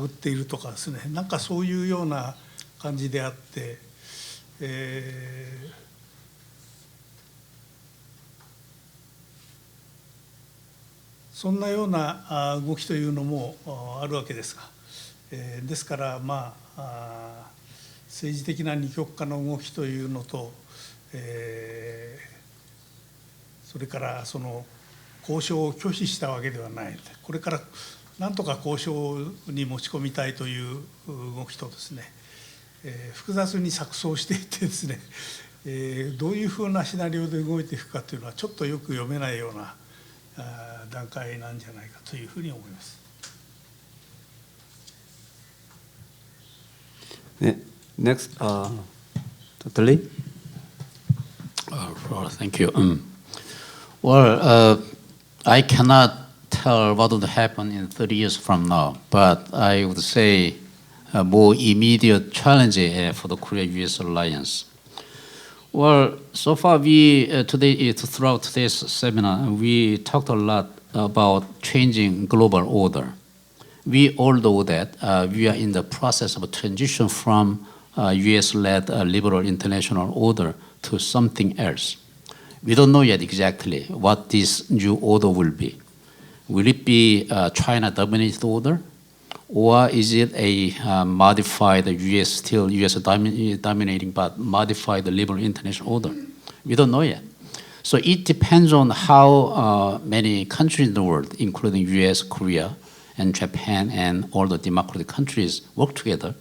っているとかですね、なんかそういうような感じであって、そんなような動きというのもあるわけですが、ですから政治的な二極化の動きというのと、それからその交渉を拒否したわけではない、これからなんとか交渉に持ち込みたいという動きとですね、複雑に錯綜していてですね、どういうふうなシナリオで動いていくかというのはちょっとよく読めないような段階なんじゃないかというふうに思います。Next, Dr. Lee. Thank you. I cannot tell what would happen in 30 years from now, but I would say a more immediate challenge for the Korea-U.S. alliance. Well, so far throughout today's seminar, we talked a lot about changing global order. We all know that we are in the process of a transition from U.S.-led liberal international order to something else. We don't know yet exactly what this new order will be. Will it be a China-dominated order? Or is it a modified U.S., still U.S. dominating, but modified liberal international order? We don't know yet. So it depends on how many countries in the world, including U.S., Korea, and Japan, and all the democratic countries work together,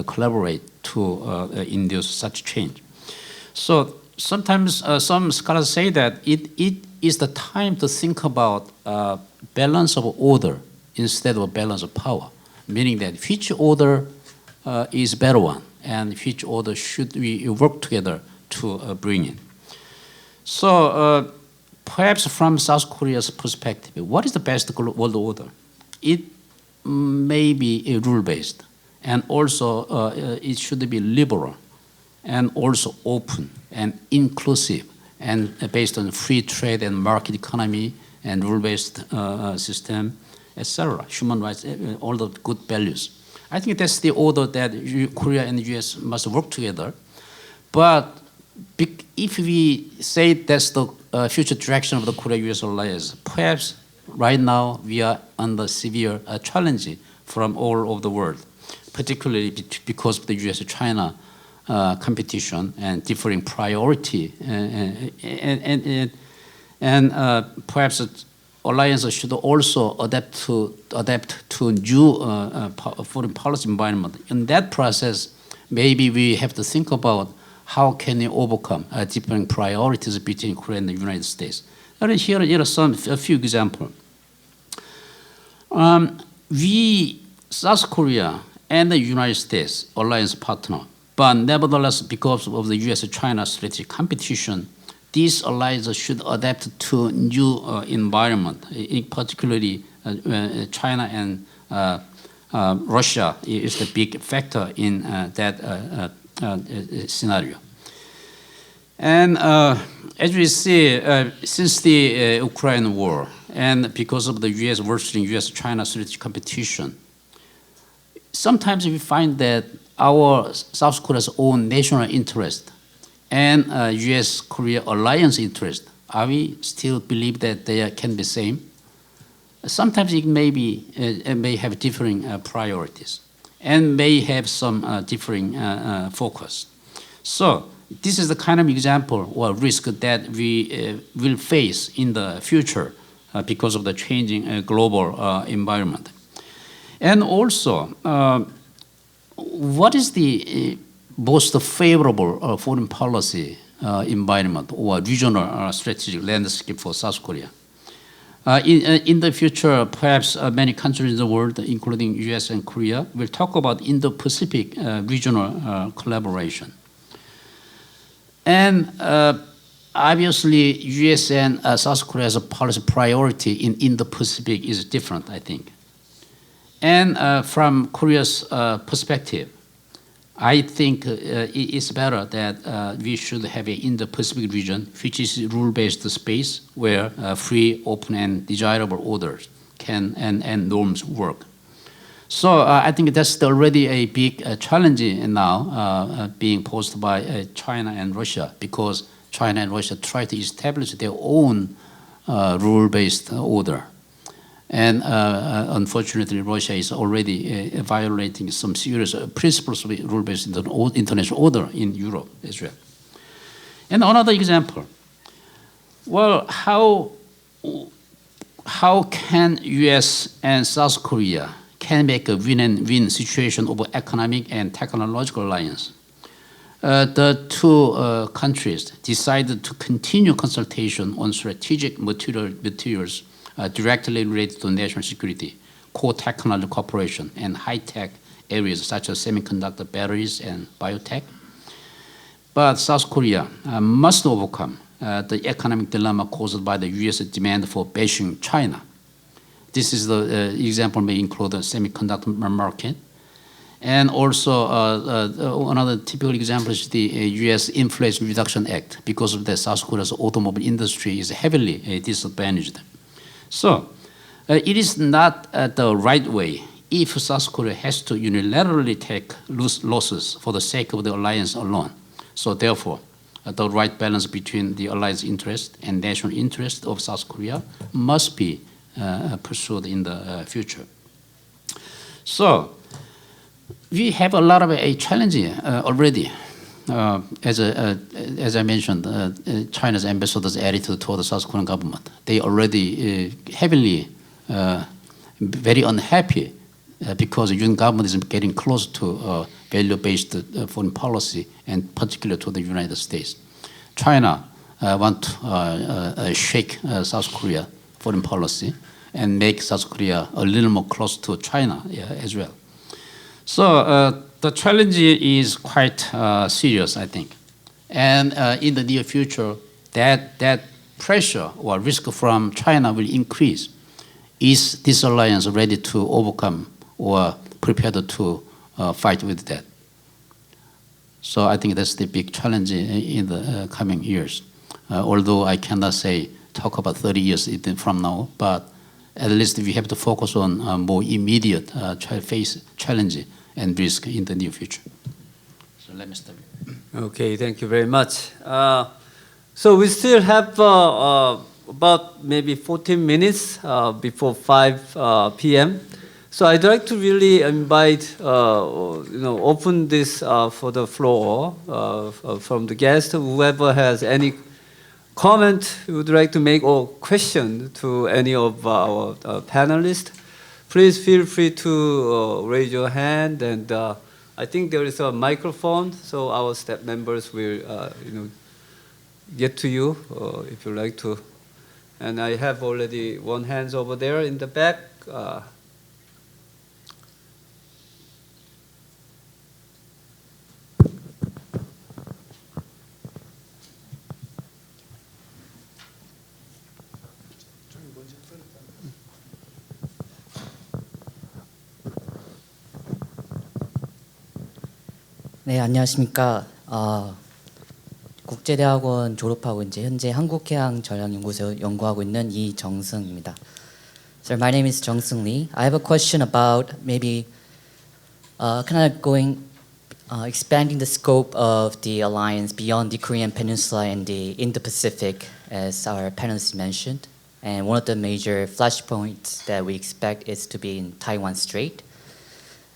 collaborate to induce such change. So sometimes some scholars say that it is the time to think about balance of order instead of a balance of power, meaning that which order is better one, and which order should we work together to bring in. So perhaps from South Korea's perspective, what is the best world order? It may be rule-based, and also it should be liberal, and also open and inclusive, and based on free trade and market economy and rule-based system, etc., human rights, all the good values. I think that's the order that Korea and the US must work together. But if we say that's the future direction of the Korea-US alliance, perhaps right now we are under severe challenge from all over the world, particularly because of the US-China competition and differing priority, and perhaps alliance should also adapt to new foreign policy environment. In that process, maybe we have to think about how can we overcome differing priorities between Korea and the United States. Here are a few examples. We, South Korea and the United States, alliance partner, but nevertheless, because of the US-China strategic competition, these alliances should adapt to new environment, particularly China and Russia is the big factor in that scenario. And as we see, since the Ukraine war, and because of the US worsening US-China strategic competition, sometimes we find that our South Korea's own national interest and US-Korea alliance interest, are we still believe that they can be same? Sometimes it may have differing priorities and may have some differing focus. So this is the kind of example or risk that we will face in the future because of the changing global environment. And also, what is the most favorable foreign policy environment or regional strategic landscape for South Korea? In the future, perhaps many countries in the world, including US and Korea, will talk about Indo-Pacific regional collaboration. And obviously, US and South Korea's policy priority in Indo-Pacific is different, I think. And from Korea's perspective, I think it is better that we should have an Indo-Pacific region, which is rule-based space where free, open, and desirable orders can and norms work. So I think that's already a big challenge now being posed by China and Russia, because China and Russia try to establish their own rule-based order. And unfortunately, Russia is already violating some serious principles of rule-based international order in Europe as well. And another example, well, how can US and South Korea can make a win-and-win situation over economic and technological alliance? The two countries decided to continue consultation on strategic materials directly related to national security, core technology cooperation, and high-tech areas such as semiconductor batteries and biotech. But South Korea must overcome the economic dilemma caused by the U.S. demand for bashing China. This is the example may include the semiconductor market. And also another typical example is the U.S. Inflation Reduction Act. Because of that, South Korea's automobile industry is heavily disadvantaged. So it is not the right way if South Korea has to unilaterally take losses for the sake of the alliance alone. So therefore, the right balance between the alliance interest and national interest of South Korea must be pursued in the future. So we have a lot of a challenge already. As I mentioned, China's ambassador's attitude toward the South Korean government. They already heavily, very unhappy because the UN government is getting close to value-based foreign policy, and particularly to the United States. China want to shake South Korea foreign policy and make South Korea a little more close to China as well. So the challenge is quite serious, I think. And in the near future, that pressure or risk from China will increase. Is this alliance ready to overcome or prepared to fight with that? So I think that's the big challenge in the coming years. Although I cannot talk about 30 years from now, but at least we have to focus on more immediate face challenge and risk in the near future. So let me stop. Okay, thank you very much. So we still have about maybe 14 minutes before 5 p.m. So I'd like to really invite, open this for the floor from the guests. Whoever has any comment you would like to make or question to any of our panelists, please feel free to raise your hand. And I think there is a microphone, so our staff members will, get to you if you like to. And I have already one hand over there in the back. 네, 안녕하십니까. 국제대학원 졸업하고 이제 현재 한국해양전략연구소 연구하고 있는 이정승입니다. So my name is Jung-Seung Lee. I have a question about maybe kind of expanding the scope of the alliance beyond the Korean Peninsula and the Indo-Pacific, as our panelists mentioned. And one of the major flashpoints that we expect is to be in Taiwan Strait.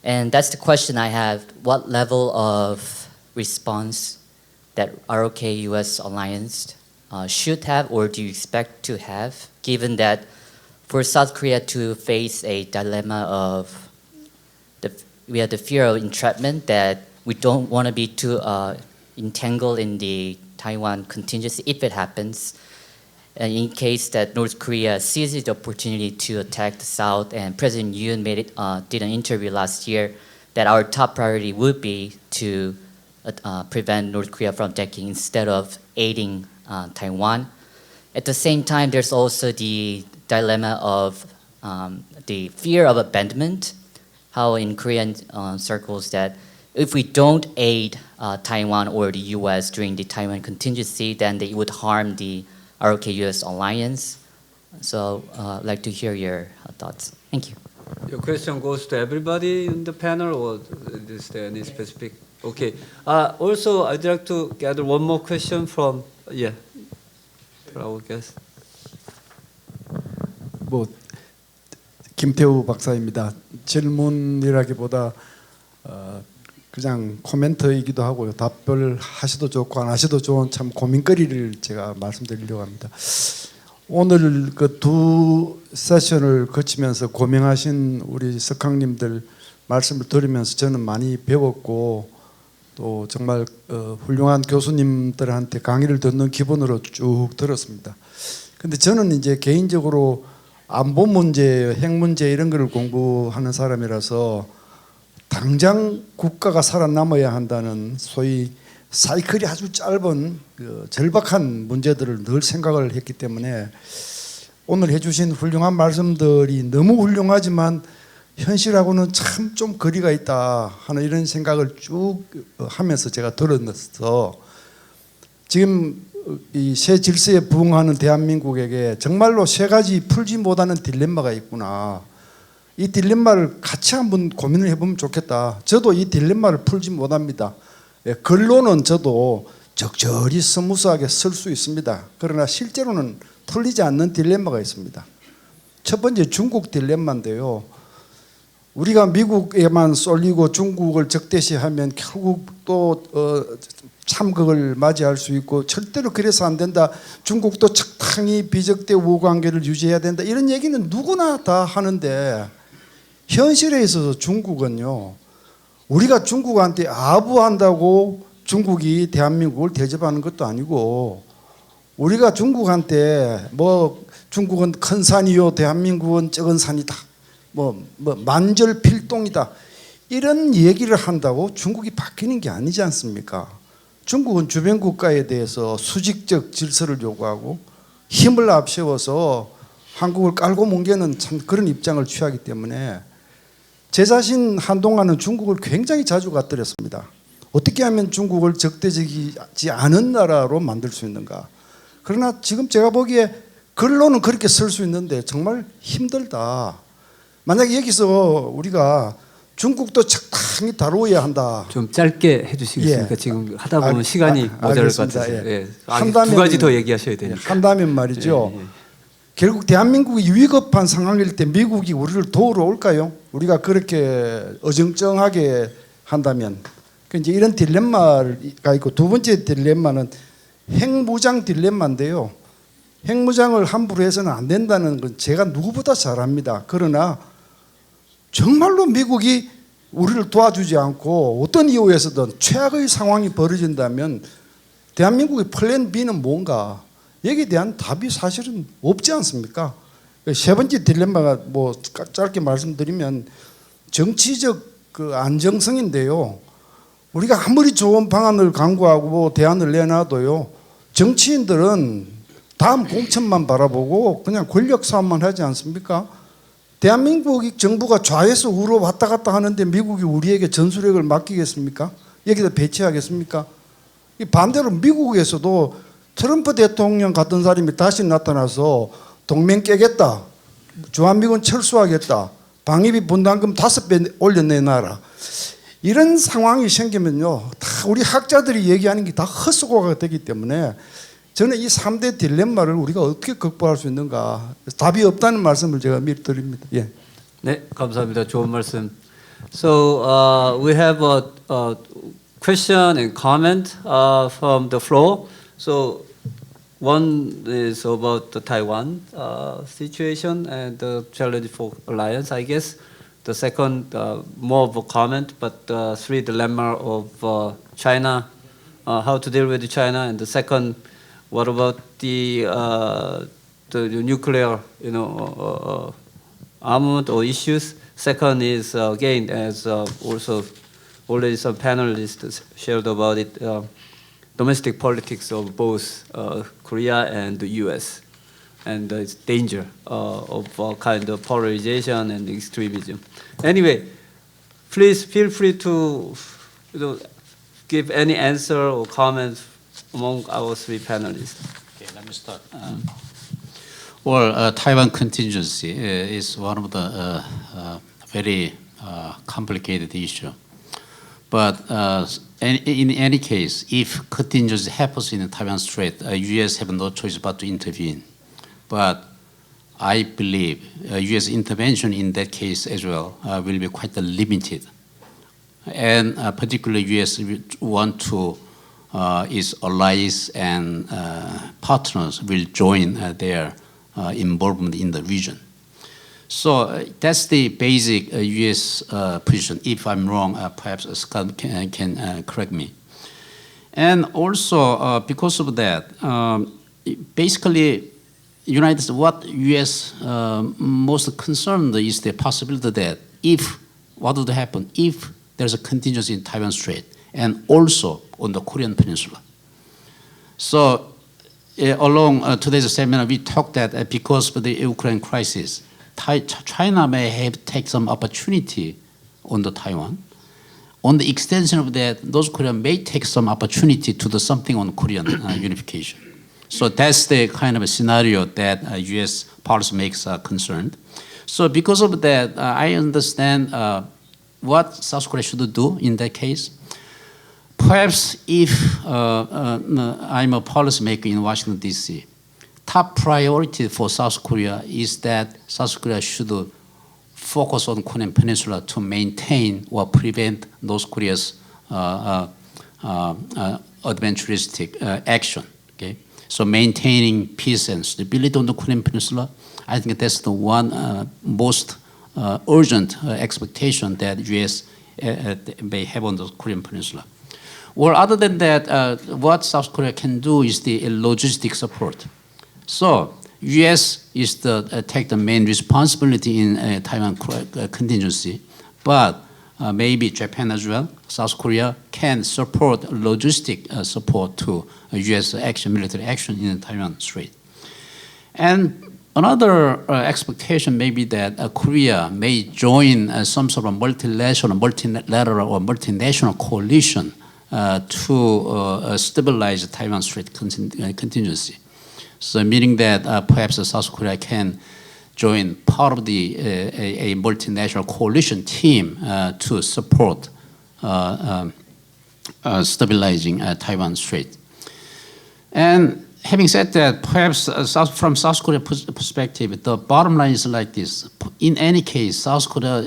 And that's the question I have. What level of response that ROK-US alliance should have, or do you expect to have, given that for South Korea to face a dilemma of we have the fear of entrapment, that we don't want to be too entangled in the Taiwan contingency if it happens. And in case that North Korea seizes the opportunity to attack the South, and President Yoon did an interview last year that our top priority would be to prevent North Korea from attacking instead of aiding Taiwan. At the same time, there's also the dilemma of the fear of abandonment, how in Korean circles that if we don't aid Taiwan or the US during the Taiwan contingency, then they would harm the ROK-US alliance. So I'd like to hear your thoughts. Thank you. Your question goes to everybody in the panel, or is there any specific? Okay. Also, I'd like to gather one more question from our guest. 김태우 박사입니다. 질문이라기보다 그냥 코멘트이기도 하고요. 답변하셔도 좋고 안 하셔도 좋은 참 고민거리를 제가 말씀드리려고 합니다. 오늘 그 두 세션을 거치면서 고명하신 우리 석학님들 말씀을 들으면서 저는 많이 배웠고 또 정말 훌륭한 교수님들한테 강의를 듣는 기분으로 쭉 들었습니다. 근데 저는 이제 개인적으로 안보 문제, 핵 문제 이런 거를 공부하는 사람이라서 당장 국가가 살아남아야 한다는 소위 사이클이 아주 짧은 그 절박한 문제들을 늘 생각을 했기 때문에 오늘 해주신 훌륭한 말씀들이 너무 훌륭하지만 현실하고는 참 좀 거리가 있다 하는 이런 생각을 쭉 하면서 제가 들었어. 지금 이 새 질서에 부응하는 대한민국에게 정말로 세 가지 풀지 못하는 딜레마가 있구나. 이 딜레마를 같이 한번 고민을 해보면 좋겠다. 저도 이 딜레마를 풀지 못합니다. 글로는 저도 적절히 스무스하게 쓸 수 있습니다. 그러나 실제로는 풀리지 않는 딜레마가 있습니다. 첫 번째 중국 딜레마인데요. 우리가 미국에만 쏠리고 중국을 적대시하면 결국 또 참극을 맞이할 수 있고 절대로 그래서 안 된다. 중국도 적당히 비적대 우호관계를 유지해야 된다. 이런 얘기는 누구나 다 하는데 현실에 있어서 중국은요. 우리가 중국한테 아부한다고 중국이 대한민국을 대접하는 것도 아니고 우리가 중국한테 뭐 중국은 큰 산이요 대한민국은 적은 산이다. 뭐 만절필동이다. 이런 얘기를 한다고 중국이 바뀌는 게 아니지 않습니까? 중국은 주변 국가에 대해서 수직적 질서를 요구하고 힘을 앞세워서 한국을 깔고 뭉개는 참 그런 입장을 취하기 때문에 제 자신 한동안은 중국을 굉장히 자주 갔더랬습니다. 어떻게 하면 중국을 적대적이지 않은 나라로 만들 수 있는가. 그러나 지금 제가 보기에 글로는 그렇게 쓸 수 있는데 정말 힘들다. 만약에 여기서 우리가 중국도 적당히 다루어야 한다. 좀 짧게 해주시겠습니까? 예. 지금 하다 보면 시간이 모자랄 것 같아서. 예. 예. 두 가지 더 얘기하셔야 되니까. 한다면 말이죠. 예, 예. 결국 대한민국이 위급한 상황일 때 미국이 우리를 도우러 올까요? 우리가 그렇게 어정쩡하게 한다면. 이제 이런 딜레마가 있고 두 번째 딜레마는 핵무장 딜레마인데요. 핵무장을 함부로 해서는 안 된다는 건 제가 누구보다 잘 압니다. 그러나 정말로 미국이 우리를 도와주지 않고 어떤 이유에서든 최악의 상황이 벌어진다면 대한민국의 플랜 B는 뭔가 여기에 대한 답이 사실은 없지 않습니까? 세 번째 딜레마가 뭐 짧게 말씀드리면 정치적 그 안정성인데요. 우리가 아무리 좋은 방안을 강구하고 대안을 내놔도요. 정치인들은 다음 공천만 바라보고 그냥 권력 싸움만 하지 않습니까? 대한민국 정부가 좌에서 우로 왔다 갔다 하는데 미국이 우리에게 전술핵을 맡기겠습니까? 여기다 배치하겠습니까? 반대로 미국에서도 트럼프 대통령 같은 사람이 다시 나타나서 동맹 깨겠다. 주한미군 철수하겠다. 방위비 분담금 5배 올려내놔라. 이런 상황이 생기면요. 다 우리 학자들이 얘기하는 게 다 헛수고가 되기 때문에 저는 이 3대 딜레마를 우리가 어떻게 극복할 수 있는가 답이 없다는 말씀을 제가 미리 드립니다. 예. 네, 감사합니다. 좋은 말씀. So we have a question and comment from the floor. So one is about the Taiwan situation and the challenge for alliance, I guess. The second, more of a comment, but three dilemma of China, how to deal with China, and the second, what about the nuclear, armament or issues? Second is again, as also already some panelists shared about it, domestic politics of both Korea and the U.S. and its danger of kind of polarization and extremism. Anyway, please feel free to give any answer or comments among our three panelists. Okay, let me start. Well, Taiwan contingency is one of the very complicated issue. But in any case, if contingency happens in the Taiwan Strait, U.S. have no choice but to intervene. But I believe U.S. intervention in that case as well will be quite limited. And particularly U.S. want to, its allies and partners will join their involvement in the region. So that's the basic U.S. Position. If I'm wrong, perhaps Scott can correct me. And also, because of that, basically, United States, what U.S. Most concerned is the possibility that what would happen if there's a contingency in Taiwan Strait and also on the Korean Peninsula. So along today's seminar, we talked that because of the Ukraine crisis, China may have taken some opportunity on the Taiwan. On the extension of that, North Korea may take some opportunity to do something on Korean unification. So that's the kind of a scenario that U.S. policymakers are concerned. So because of that, I understand what South Korea should do in that case. Perhaps if I'm a policymaker in Washington, D.C., top priority for South Korea is that South Korea should focus on Korean Peninsula to maintain or prevent North Korea's adventuristic action. Okay? So maintaining peace and stability on the Korean Peninsula, I think that's the one most urgent expectation that U.S. may have on the Korean Peninsula. Well, other than that, what South Korea can do is the logistic support. So U.S. is take the main responsibility in Taiwan contingency, but maybe Japan as well, South Korea can support logistic support to U.S. action, military action in Taiwan Strait. And another expectation may be that Korea may join some sort of multilateral or multinational coalition to stabilize the Taiwan Strait contingency. So meaning that perhaps South Korea can join part of a multinational coalition team to support stabilizing Taiwan Strait. And having said that, perhaps from South Korea perspective, the bottom line is like this. In any case, South Korea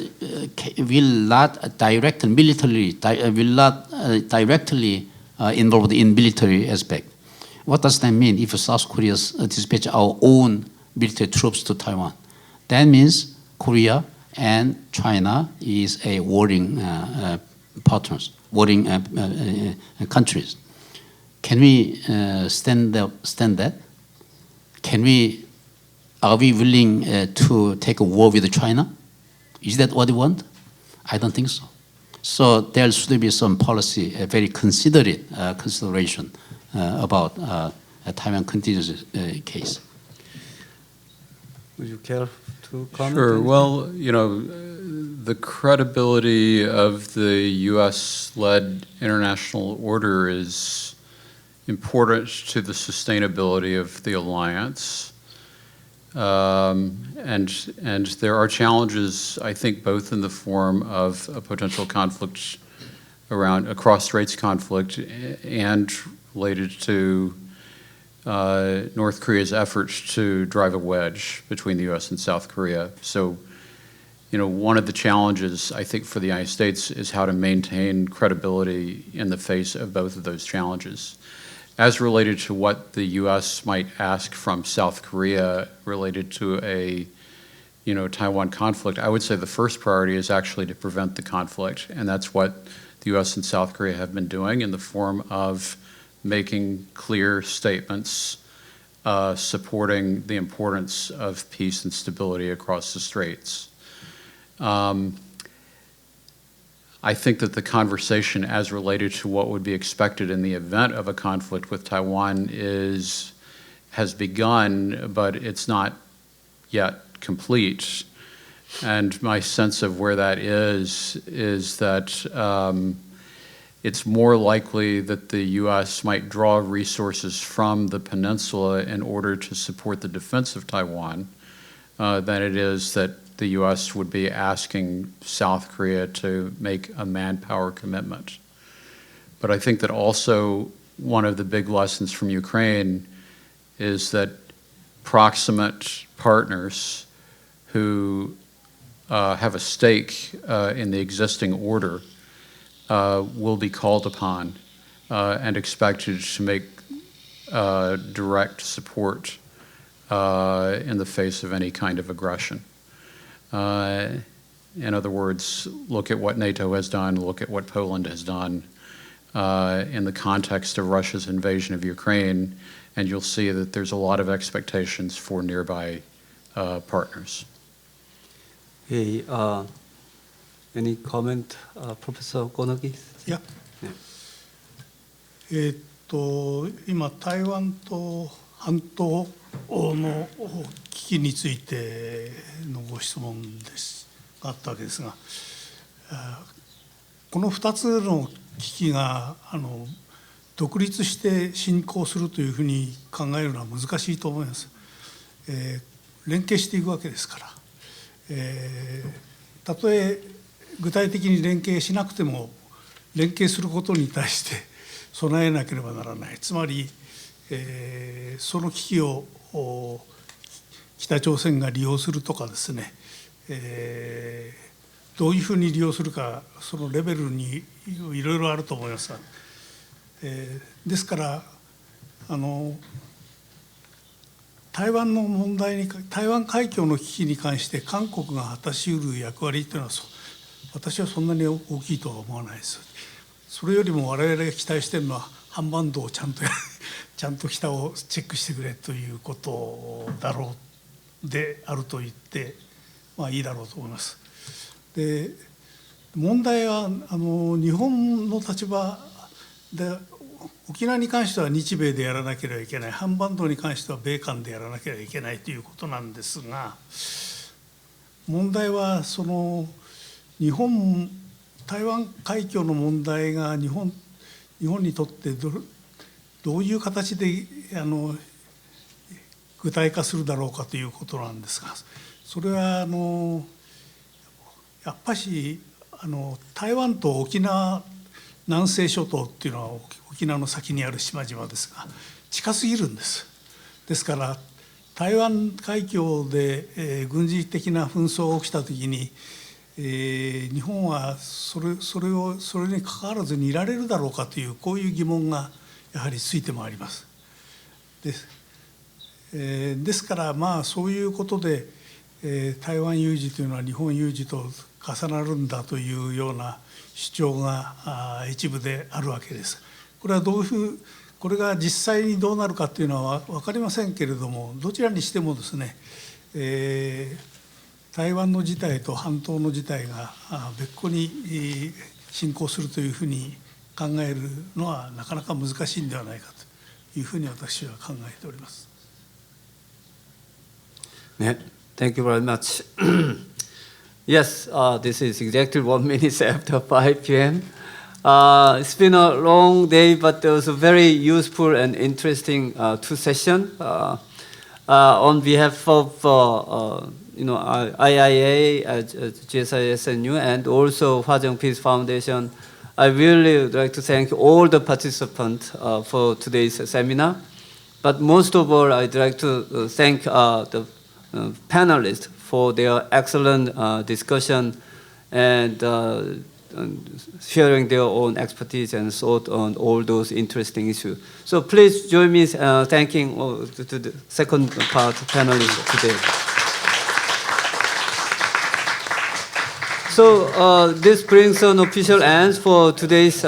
will not directly involved in military aspect. What does that mean if South Korea dispatch our own military troops to Taiwan? That means Korea and China is a warring partners, warring countries. Can we stand that? Are we willing to take a war with China? Is that what we want? I don't think so. So there should be some policy, a very considerate consideration about a Taiwan contingency case. Would you care to comment? Sure. Well, the credibility of the U.S.-led international order is important to the sustainability of the alliance. And there are challenges, I think, both in the form of a potential conflict a cross-straits conflict and related to North Korea's efforts to drive a wedge between the U.S. and South Korea. So, one of the challenges, I think, for the United States is how to maintain credibility in the face of both of those challenges. As related to what the U.S. might ask from South Korea related to a Taiwan conflict, I would say the first priority is actually to prevent the conflict, and that's what the U.S. and South Korea have been doing in the form of making clear statements supporting the importance of peace and stability across the straits. I think that the conversation as related to what would be expected in the event of a conflict with Taiwan has begun, but it's not yet complete. And my sense of where that is that it's more likely that the U.S. might draw resources from the peninsula in order to support the defense of Taiwan than it is that the U.S. would be asking South Korea to make a manpower commitment. But I think that also one of the big lessons from Ukraine is that proximate partners who have a stake in the existing order will be called upon and expected to make direct support in the face of any kind of aggression. In other words, look at what NATO has done, look at what Poland has done in the context of Russia's invasion of Ukraine, and you'll see that there's a lot of expectations for nearby partners. Hey, any comment, Professor Okonogi? Yeah. 今台湾と半島の危機についてのご質問ですがあったわけですが、この2つの危機が独立して進行するというふうに考えるのは難しいと思います。連携していくわけですから、たとえ具体的に連携しなくても連携することに対して備えなければならない。つまり、その危機を北朝鮮が利用するとかですね、どういうふうに利用するか、そのレベルにいろいろあると思いますが、ですから台湾の問題に、台湾海峡の危機に関して韓国が果たしうる役割というのは私はそんなに大きいとは思わないです。それよりも我々が期待しているのはハンバンドをちゃんと北をチェックしてくれということだろうであると言っていいだろうと思います。で、問題は日本の立場で沖縄に関しては日米でやらなければいけない、ハンバンドに関しては米韓でやらなければいけないということなんですが、問題はその台湾海峡の問題が日本にとってどういう形で具体化するだろうかということなんですが、それはやっぱし台湾と沖縄南西諸島っていうのは沖縄の先にある島々ですが近すぎるんです。ですから台湾海峡で軍事的な紛争が起きたときに日本はそれに関わらずにいられるだろうかというこういう疑問がやはりついてまいります。ですからそういうことで台湾有事というのは日本有事と重なるんだというような主張が一部であるわけです。これはこれが実際にどうなるかというのは分かりませんけれども、どちらにしてもですね、台湾の事態と半島の事態が別個に進行するというふうに考えるのはなかなか難しいんではないかというふうに私は考えております。Yeah, thank you very much. Yes, this is exactly 1 minute after 5 p.m. It's been a long day, but it was a very useful and interesting two sessions. On behalf of IIA, GSISNU, and also Hwajong Peace Foundation, I really would like to thank all the participants for today's seminar. But most of all, I'd like to thank the panelists for their excellent discussion and sharing their own expertise and thought on all those interesting issues. So please join me thanking to the second part panelists today. So this brings an official end for today's